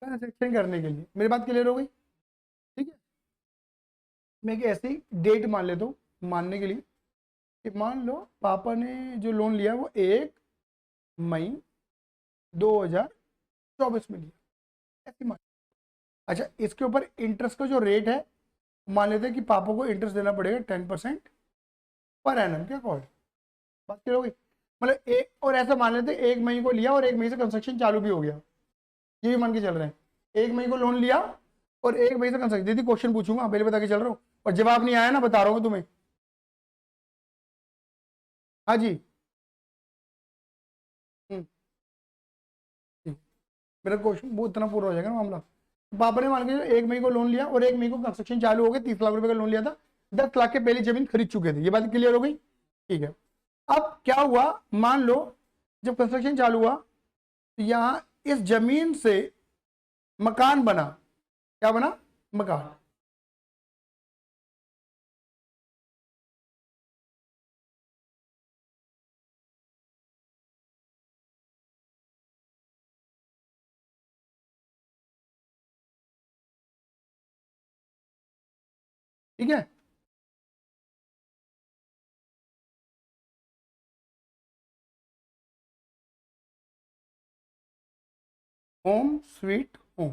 कंस्ट्रक्शन करने के लिए। मेरी बात क्लियर हो गई, ठीक है। मैं एक ऐसी डेट मान लेता हूँ मानने के लिए कि मान लो पापा ने जो लोन लिया वो 1 मई 2024 में लिया, ऐसी मान। अच्छा, इसके ऊपर इंटरेस्ट का जो रेट है, मान लेते हैं कि पापा को इंटरेस्ट देना पड़ेगा 10% पर एनम के अकॉर्डिंग। बात क्लियर हो गई, मतलब एक, और ऐसा मान लेते हैं 1 मई को लिया और 1 मई से कंस्ट्रक्शन चालू भी हो गया, ये भी मान के चल रहे हैं। 1 मई को लोन लिया और 1 मई से कंस्ट्रक्शन, दीदी क्वेश्चन पूछूंगा पहले बता के चल रहा हूँ, और जवाब नहीं आया ना बता रहा हूँ तुम्हें। हाँ जी, हम्म, ठीक। मेरा क्वेश्चन वो इतना पूरा हो जाएगा ना मामला। पापा ने मान के 1 मई को लोन लिया और 1 मई को कंस्ट्रक्शन चालू हो गया, 30 लाख रुपए का लोन लिया था, 10 लाख के पहले जमीन खरीद चुके थे, ये बात क्लियर हो गई, ठीक है। अब क्या हुआ, मान लो जब कंस्ट्रक्शन चालू हुआ तो यहाँ इस जमीन से मकान बना, क्या बना, मकान, ठीक है। होम स्वीट होम,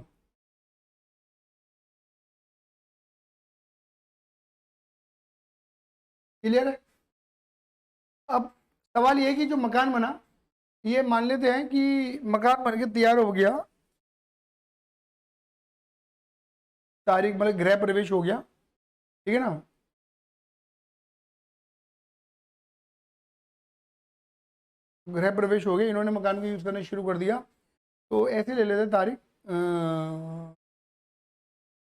क्लियर है। अब सवाल ये है कि जो मकान बना, ये मान लेते हैं कि मकान बन के तैयार हो गया, तारीख मतलब गृह प्रवेश हो गया, ठीक है ना, गृह प्रवेश हो गया, इन्होंने मकान को यूज करना शुरू कर दिया। तो ऐसे ले लेते हैं तारीख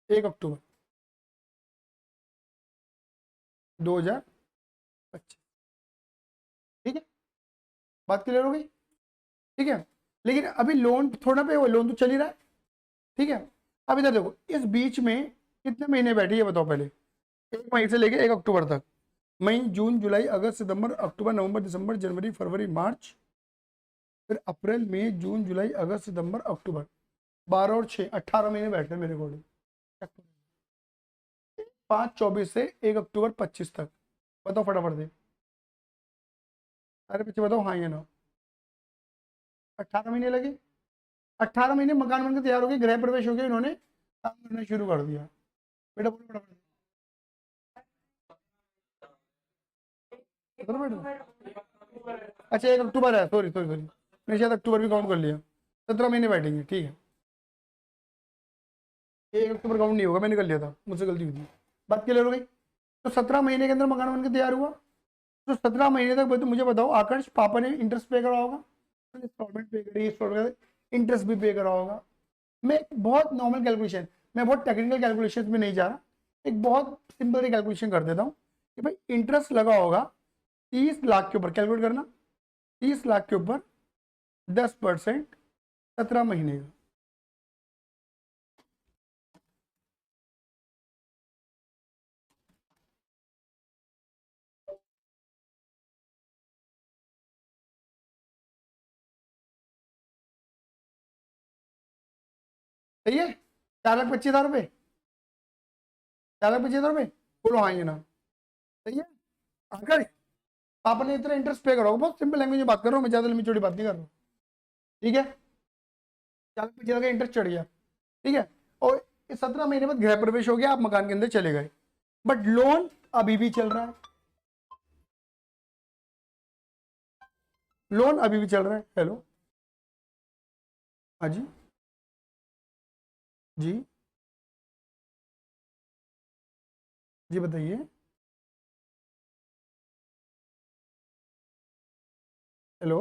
1 अक्टूबर 2025, ठीक है, बात क्लियर हो गई, ठीक है। लेकिन अभी लोन थोड़ा पे, वो लोन तो चल ही रहा है, ठीक है। अब इधर देखो, इस बीच में कितने महीने बैठे ये बताओ पहले, 1 मई से लेके 1 अक्टूबर तक। मई, जून, जुलाई, अगस्त, सितंबर, अक्टूबर, नवंबर, दिसंबर, जनवरी, फरवरी, मार्च, फिर अप्रैल, मई, जून, जुलाई, अगस्त, सितंबर, अक्टूबर, 12 और 6, 18 महीने बैठे मेरे अकॉर्डिंग। 5/24 से 1 अक्टूबर 25 तक। बताओ फटाफट से, अरे पीछे बताओ हाँ या ना। 18 महीने लगे। 18 महीने मकान बनकर तैयार हो गए, गृह प्रवेश हो गया, इन्होंने काम करना शुरू कर दिया। बेटा बोलो फटाफट। बोलो बेटा। अच्छा 1 अक्टूबर है, सॉरी सॉरी सॉरी, मैंने शायद अक्टूबर भी काउंट कर लिया। 17 महीने बैठेंगे, ठीक है। 1 अक्टूबर काउंट नहीं होगा, मैंने कर लिया था, मुझसे गलती हुई थी। बात क्लियर हो गई। तो 17 महीने के अंदर मकान बनकर तैयार हुआ। तो 17 महीने तक मुझे बताओ आकाश, पापा ने इंटरेस्ट पे करा होगा, इंस्टॉलमेंट पे करी, इंस्टॉलमेंट इंटरेस्ट भी पे करा होगा। मैं एक बहुत नॉर्मल कैलकुलेशन, मैं बहुत टेक्निकल कैलकुलेशन में नहीं जा रहा, एक बहुत सिंपल सी कैलकुलेशन कर देता हूँ कि भाई इंटरेस्ट लगा होगा 30 लाख के ऊपर, कैलकुलेट करना, 30 लाख के ऊपर 10%, 17 महीने का। सही है, 4,25,000 रुपये, 4,25,000 रुपये, बोलो हाँ ये ना। सही है। अगर आपने इतना इंटरेस्ट पे करोगे, बहुत सिंपल लैंग्वेज में बात कर रहा हूँ मैं, ज्यादा लंबी चौड़ी बात नहीं कर रहा हूँ, ठीक है। 4,25,000 का इंटरेस्ट चढ़ गया, ठीक है। और 17 महीने बाद गृह प्रवेश हो गया, आप मकान के अंदर चले गए, बट लोन अभी भी चल रहा है, लोन अभी भी चल रहा है। हेलो, हाँ जी, जी, जी बताइए। हेलो।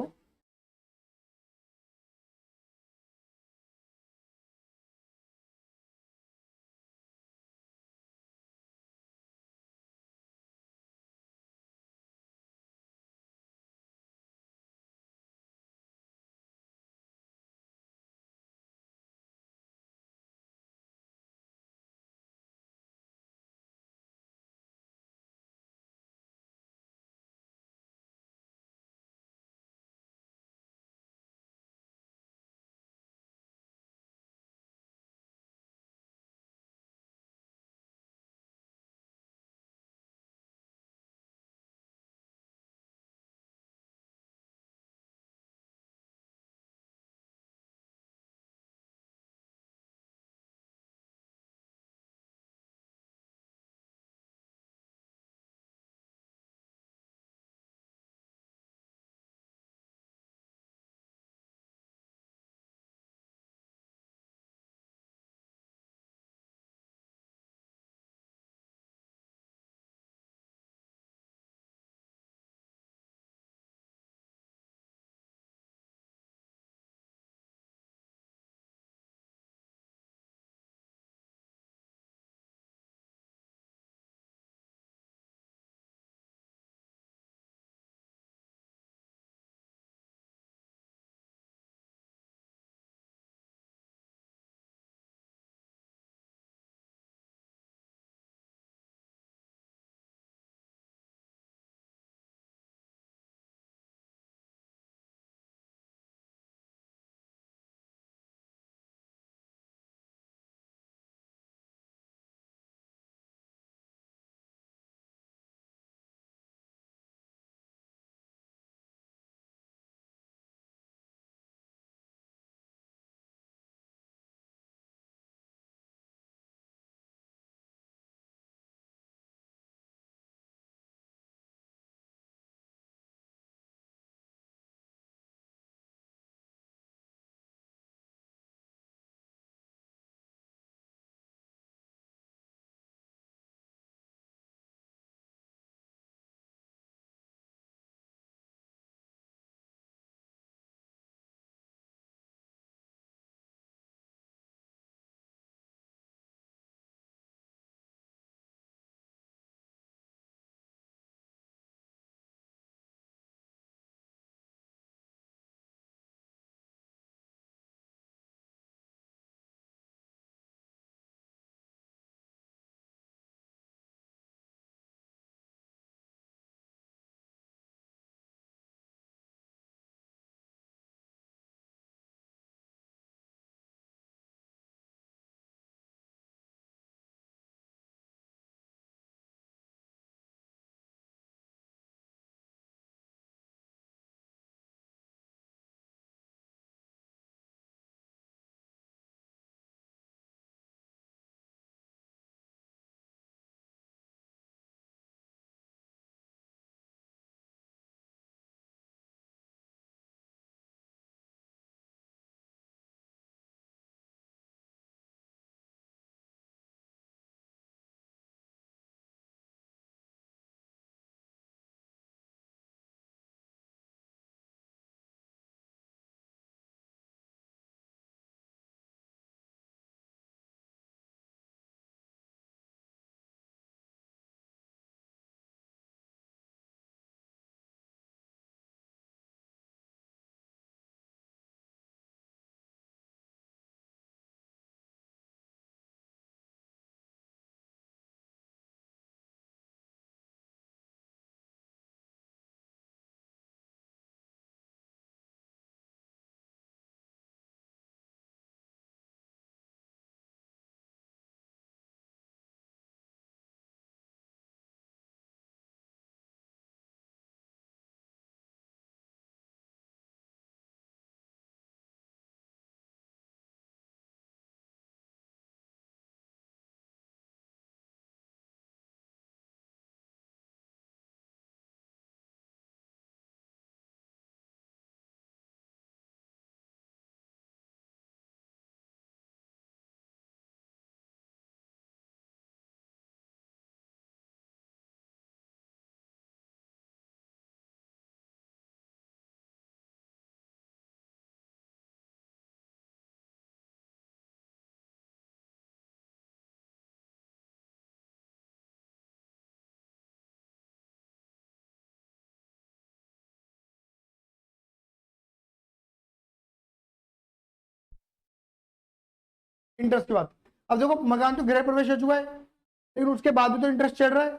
इंटरेस्ट की बात। अब देखो मकान तो गृह प्रवेश हो चुका है, लेकिन उसके बाद भी तो इंटरेस्ट चल रहा है,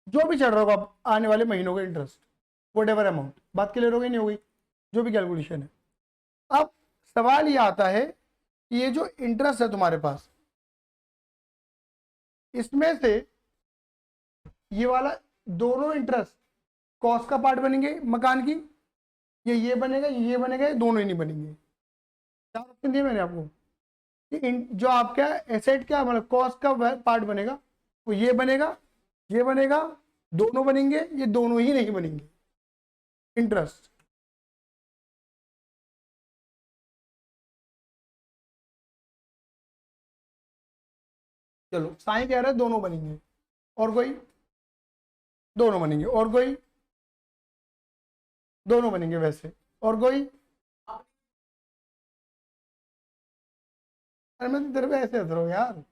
जो भी चल रहा होगा अब आने वाले महीनों का इंटरेस्ट, वट एवर अमाउंट, बात क्लियर हो गई नहीं हो गई, जो भी कैलकुलेशन है। अब सवाल ये आता है कि ये जो इंटरेस्ट है तुम्हारे पास, इसमें से ये वाला दोनों इंटरेस्ट कॉस्ट का पार्ट बनेंगे मकान की, ये बनेगा, ये बनेगा, ये दोनों ही नहीं बनेंगे। चार ऑप्शन दिए मैंने आपको कि जो आपका एसेट का मतलब कॉस्ट का पार्ट बनेगा वो ये बनेगा, ये बनेगा, दोनों बनेंगे, ये दोनों ही नहीं बनेंगे इंटरेस्ट। चलो साई कह रहा है दोनों बनेंगे, और कोई? दोनों बनेंगे, और कोई? दोनों बनेंगे वैसे, और कोई? अरे मैं तो तेरे पे ऐसे हंस रहा हूँ यार।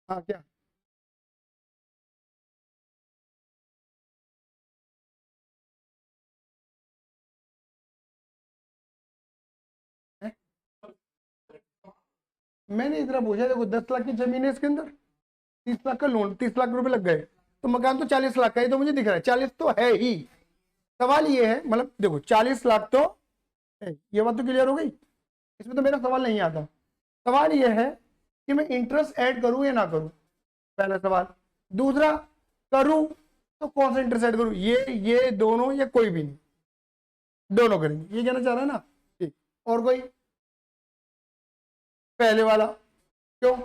हाँ क्या? है? मैंने इतना पूछा, देखो 10 लाख की जमीन है इसके अंदर, 30 लाख का लोन, 30 लाख रुपए लग गए, तो मकान तो 40 लाख का ही तो मुझे दिख रहा है, 40 तो है ही। सवाल ये है, मतलब देखो 40 लाख तो है, ये बात तो क्लियर हो गई, इसमें तो मेरा सवाल नहीं आता। सवाल ये है कि मैं इंटरेस्ट ऐड करूं या ना करूं, पहला सवाल। दूसरा, करूं तो कौन सा इंटरेस्ट ऐड करूं, ये दोनों या कोई भी नहीं? दोनों करेंगे, ये कहना चाह रहा है ना? ठीक। और कोई? पहले वाला क्यों?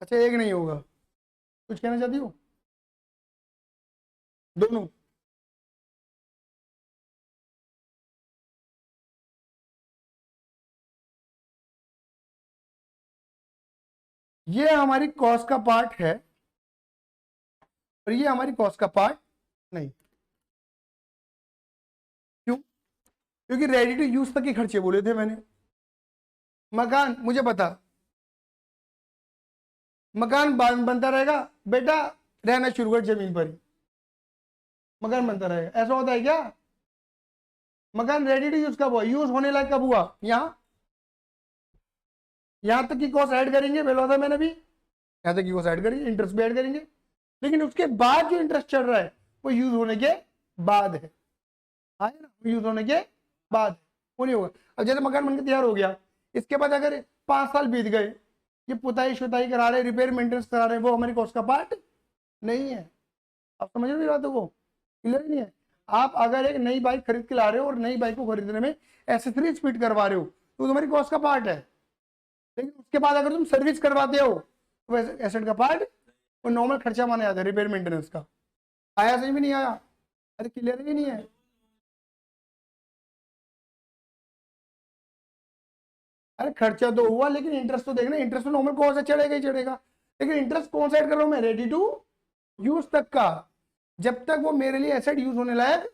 अच्छा एक नहीं होगा, कुछ कहना चाहती हो? दोनों? ये हमारी कॉस्ट का पार्ट है और ये हमारी कॉस्ट का पार्ट नहीं। क्यों? क्योंकि रेडी टू यूज तक के खर्चे बोले थे मैंने। मकान मुझे पता, मकान बनता रहेगा बेटा, रहना शुरू कर जमीन पर ही, मकान बनता रहेगा, ऐसा होता है क्या? मकान रेडी टू यूज कब हुआ, यूज होने लायक कब हुआ? यहां तक की कॉस्ट ऐड करेंगे, बोला था मैंने भी, यहां तक की कॉस्ट ऐड करेंगे, इंटरेस्ट भी ऐड करेंगे, लेकिन उसके बाद जो इंटरेस्ट चल रहा है वो यूज होने के बाद है। आए ना, यूज होने के बाद वो नहीं होगा। अब जैसे मकान बनकर तैयार हो गया, इसके बाद अगर 5 साल बीत गए, ये पुताई शुताई करा रहे, रिपेयर मेंटेनेंस करा रहे, वो हमारी कॉस्ट का पार्ट नहीं है। आप समझ रहे हो बातों को? क्लियर नहीं है? आप अगर एक नई बाइक खरीद के ला रहे हो और नई बाइक को खरीदने में एसेसरीज फिट करवा रहे हो तो तुम्हारी कॉस्ट का पार्ट है, लेकिन उसके बाद अगर तुम सर्विस करवाते हो तो एसेट का पार्ट, वो नॉर्मल खर्चा माना जाता है रिपेयर मेंटेनेंस का। आया सही में नहीं आया? अरे क्लियर ही नहीं है? अरे खर्चा तो हुआ, लेकिन इंटरेस्ट तो देखना, इंटरेस्ट तो नॉर्मल कौन सा चढ़ेगा ही चढ़ेगा, लेकिन इंटरेस्ट कौन सा ऐड कर रहा हूं मैं, रेडी टू यूज तक का, जब तक वो मेरे लिए एसेट यूज होने लायक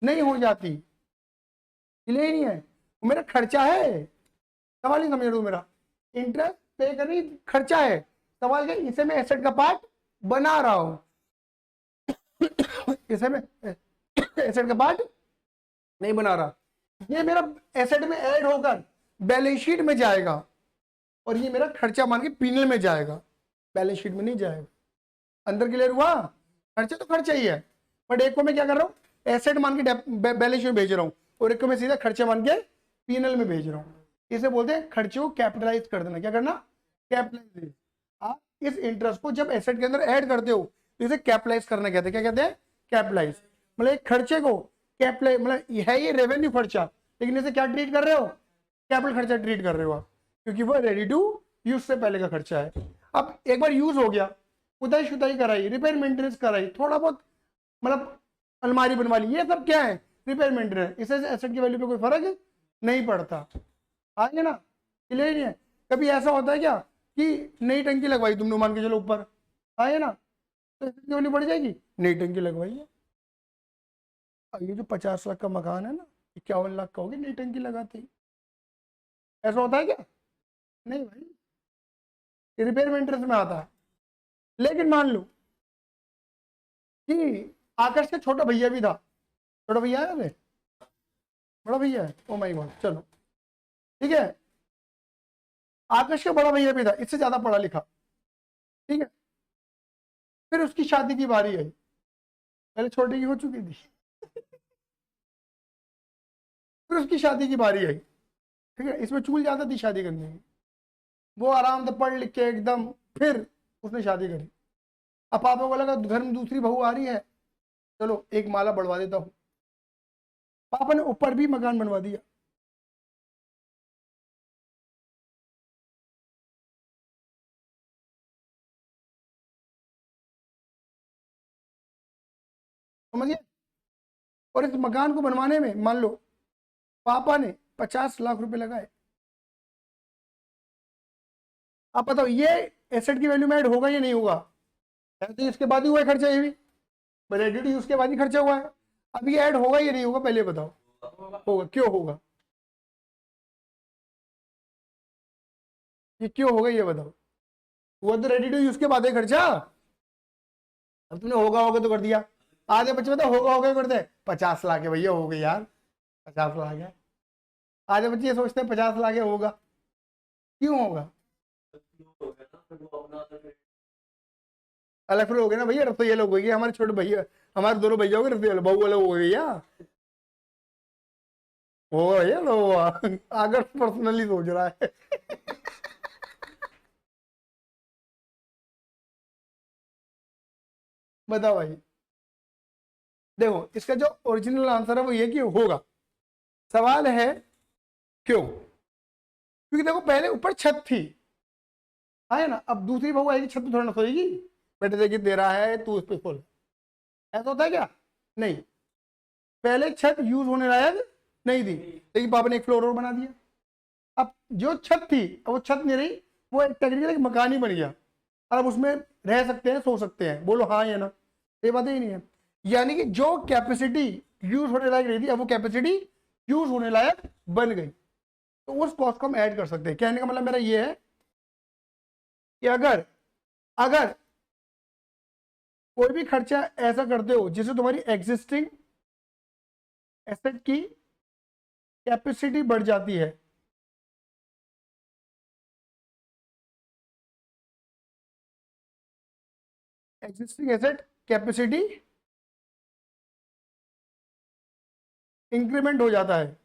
नहीं हो जाती। क्लियर ही नहीं है? वो मेरा खर्चा है, सवाल नहीं समझ रहे हो मेरा? इंटरेस्ट पे करनी खर्चा है, सवाल क्या, इसे मैं एसेट का पार्ट बना रहा हूं, इसे मैं एसेट का पार्ट नहीं बना रहा, ये मेरा एसेट में ऐड होकर बैलेंस शीट में जाएगा, और ये मेरा खर्चा मान के पीनल में जाएगा, बैलेंस शीट में नहीं जाएगा। अंदर क्लियर हुआ? खर्चा तो खर्चा ही है, बट एक को मैं क्या कर रहा हूँ, एसेट मान के बैलेंस शीट में भेज रहा हूँ, और एक को मैं सीधा खर्चा मान के पीनल में भेज रहा हूँ। इसे बोलते हैं खर्चे को कैपिटलाइज कर देना। क्या करना? कैपिटलाइज। आप इस इंटरेस्ट को जब एसेट के अंदर ऐड करते हो तो इसे कैपिटलाइज करना कहते हैं। क्या कहते हैं? कैपिटलाइज। मतलब एक खर्चे को कैपिटलाइज, मतलब है ये रेवेन्यू खर्चा, लेकिन इसे क्या ट्रीट कर रहे हो, कैपिटल खर्चा ट्रीट कर रहे हो आप, क्योंकि वो रेडी टू यूज से पहले का खर्चा है। अब एक बार यूज हो गया, पुताई शुताई कराई, रिपेयर मेंटेनेंस कराई, थोड़ा बहुत मतलब अलमारी बनवा ली, ये सब क्या है, रिपेयर मेंटेनेंस, इससे एसेट की वैल्यू पे कोई फर्क नहीं पड़ता। आगे ना? क्लियर नहीं है? कभी ऐसा होता है क्या कि नई टंकी लगवाई तुमने, मान के चलो ऊपर, आए ना, तो एसेट की वैल्यू बढ़ जाएगी, नई टंकी लगवाई है। अब ये जो 50 लाख का मकान है ना, 51 लाख का होगी नई टंकी लगाते ही। ऐसा होता है क्या? नहीं भाई, ये रिपेयर मेंटेनेंस में आता है। लेकिन मान लो कि आकाश का छोटा भैया भी था, छोटा भैया है, बड़ा भैया है, ओ माय गॉड, चलो ठीक है, आकाश का बड़ा भैया भी था, इससे ज्यादा पढ़ा लिखा, ठीक है। फिर उसकी शादी की बारी आई, पहले छोटे की हो चुकी थी, फिर उसकी शादी की बारी आई, ठीक है। इसमें चूल जाता थी शादी करने में, वो आराम से पढ़ लिख के एकदम, फिर उसने शादी करी। अब पापा को लगा घर में दूसरी बहू आ रही है, चलो एक माला बढ़वा देता हूँ। पापा ने ऊपर भी मकान बनवा दिया। समझिए। और इस मकान को बनवाने में मान लो पापा ने 50 लाख रुपए लगाए। आप बताओ ये एसेट की वैल्यू में ऐड होगा या नहीं होगा? तो इसके बाद ही हुआ है खर्चा, ये भी रेडी टू यूज के बाद ही खर्चा हुआ है। अब ये ऐड होगा या नहीं होगा पहले बताओ? होगा। क्यों होगा? ये क्यों होगा ये बताओ? हुआ तो रेडी टू यूज के बाद है खर्चा। अब तुमने होगा होगा तो कर दिया। आधे बच्चे बताओ होगा होगा करते हैं, 50 लाख है भैया हो गए यार, 50 लाख है। आधे बच्चे ये सोचते हैं 50 लाख है होगा। क्यों होगा? अलग फिर हो गए ना भैया, रसोई अलग हो गई, हमारे छोटे भैया, हमारे दोनों भैया हो गए, रसोई अलग, बहू अलग हो गई भैया, हो भैया तो अगर पर्सनली सोच रहा है। बताओ भाई, देखो इसका जो ओरिजिनल आंसर है वो ये कि होगा। सवाल है क्यों? क्योंकि देखो पहले ऊपर छत थी, है ना, अब दूसरी बहू आएगी छत पे थोड़ा ना सोएगी, बेटे देखिए दे रहा है तू उस पे खोल, ऐसा होता है क्या? नहीं। पहले छत यूज होने लायक नहीं थी, लेकिन पापा ने एक फ्लोर और बना दिया। अब जो छत थी अब वो छत नहीं रही, वो एक टेक्निकल एक मकान ही बन गया, और अब उसमें रह सकते हैं, सो सकते हैं। बोलो हाँ या ना? ये बात ही नहीं है। यानी कि जो कैपेसिटी यूज होने लायक रही थी अब वो कैपेसिटी यूज होने लायक बन गई, तो उस कॉस्ट को हम ऐड कर सकते हैं। कहने का मतलब मेरा ये है कि अगर अगर कोई भी खर्चा ऐसा करते हो जिससे तुम्हारी एग्जिस्टिंग एसेट की कैपेसिटी बढ़ जाती है, एग्जिस्टिंग एसेट कैपेसिटी इंक्रीमेंट हो जाता है,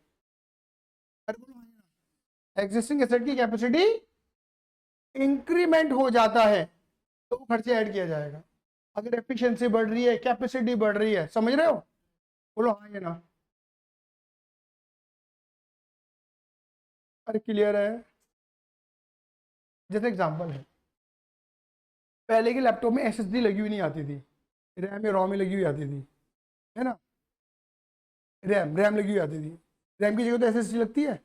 एग्जिस्टिंग एसेट की कैपेसिटी इंक्रीमेंट हो जाता है, तो खर्चे ऐड किया जाएगा। अगर एफिशिएंसी बढ़ रही है, कैपेसिटी बढ़ रही है, समझ रहे हो? बोलो हाँ या ना? अरे क्लियर है? जैसे एग्जांपल है, पहले के लैपटॉप में एसएसडी लगी हुई नहीं आती थी, रैम या रोम में लगी हुई आती थी, है ना, रैम लगी हुई आती थी। रैम की जगह तो एसएसडी लगती है,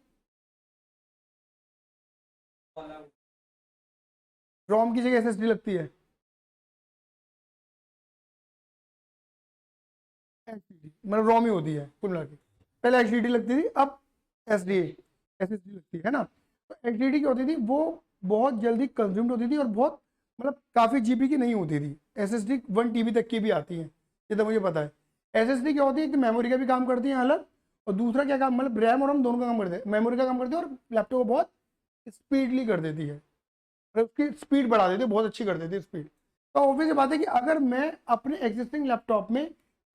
रोम की जगह एसएसडी लगती है, एचडीडी मतलब रोम ही होती है कुल मिला के। पहले एचडीडी लगती थी, अब एसडी एसएसडी लगती है ना। तो एचडीडी की होती थी वो बहुत जल्दी कंज्यूम्ड होती थी और बहुत मतलब काफ़ी जीबी की नहीं होती थी। एसएसडी 1 TB तक की भी आती है, ये तो मुझे पता है। एसएसडी क्या होती है, एक मेमोरी का भी काम करती है अलग, और दूसरा क्या काम, मतलब रैम और हम दोनों का काम करते हैं। मेमोरी का काम करती है और लैपटॉप को बहुत स्पीडली कर देती है, मतलब उसकी स्पीड बढ़ा देती है, बहुत अच्छी कर देती है स्पीड। तो ऑब्वियस बात है कि अगर मैं अपने एग्जिस्टिंग लैपटॉप में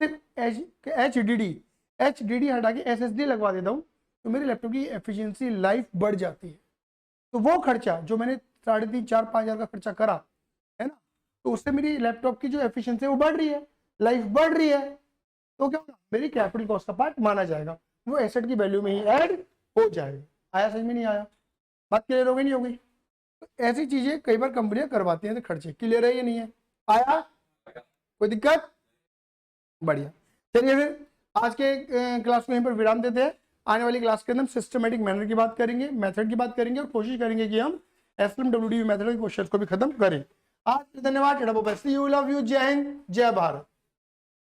सिर्फ एच डी डी हटा के एस एस डी लगवा देता हूँ, तो मेरे लैपटॉप की एफिशिएंसी लाइफ बढ़ जाती है। तो वो खर्चा जो मैंने 3,500 4,000 5 हज़ार का खर्चा करा है ना, तो उससे मेरी लैपटॉप की जो एफिशिएंसी है वो बढ़ रही है, लाइफ बढ़ रही है, तो क्या होगा, मेरी कैपिटल कॉस्ट का पार्ट माना जाएगा, वो एसेट की वैल्यू में ही ऐड हो जाएगा। आया समझ में? नहीं आया? बात क्लियर हो गई नहीं हो गई? तो ऐसी चीजें कई बार कंपनियां करवाती हैं, तो खर्चे क्लियर है या नहीं है? आया? कोई दिक्कत? बढ़िया। चलिए फिर आज के क्लास को यहीं पर विराम देते हैं। आने वाली क्लास के अंदर हम सिस्टमेटिक मैनर की बात करेंगे, मेथड की बात करेंगे, और कोशिश करेंगे कि हम SLM WDV मेथड के क्वेश्चन को भी खत्म करें। आज धन्यवाद। You love you. जय हिंद, जय भारत।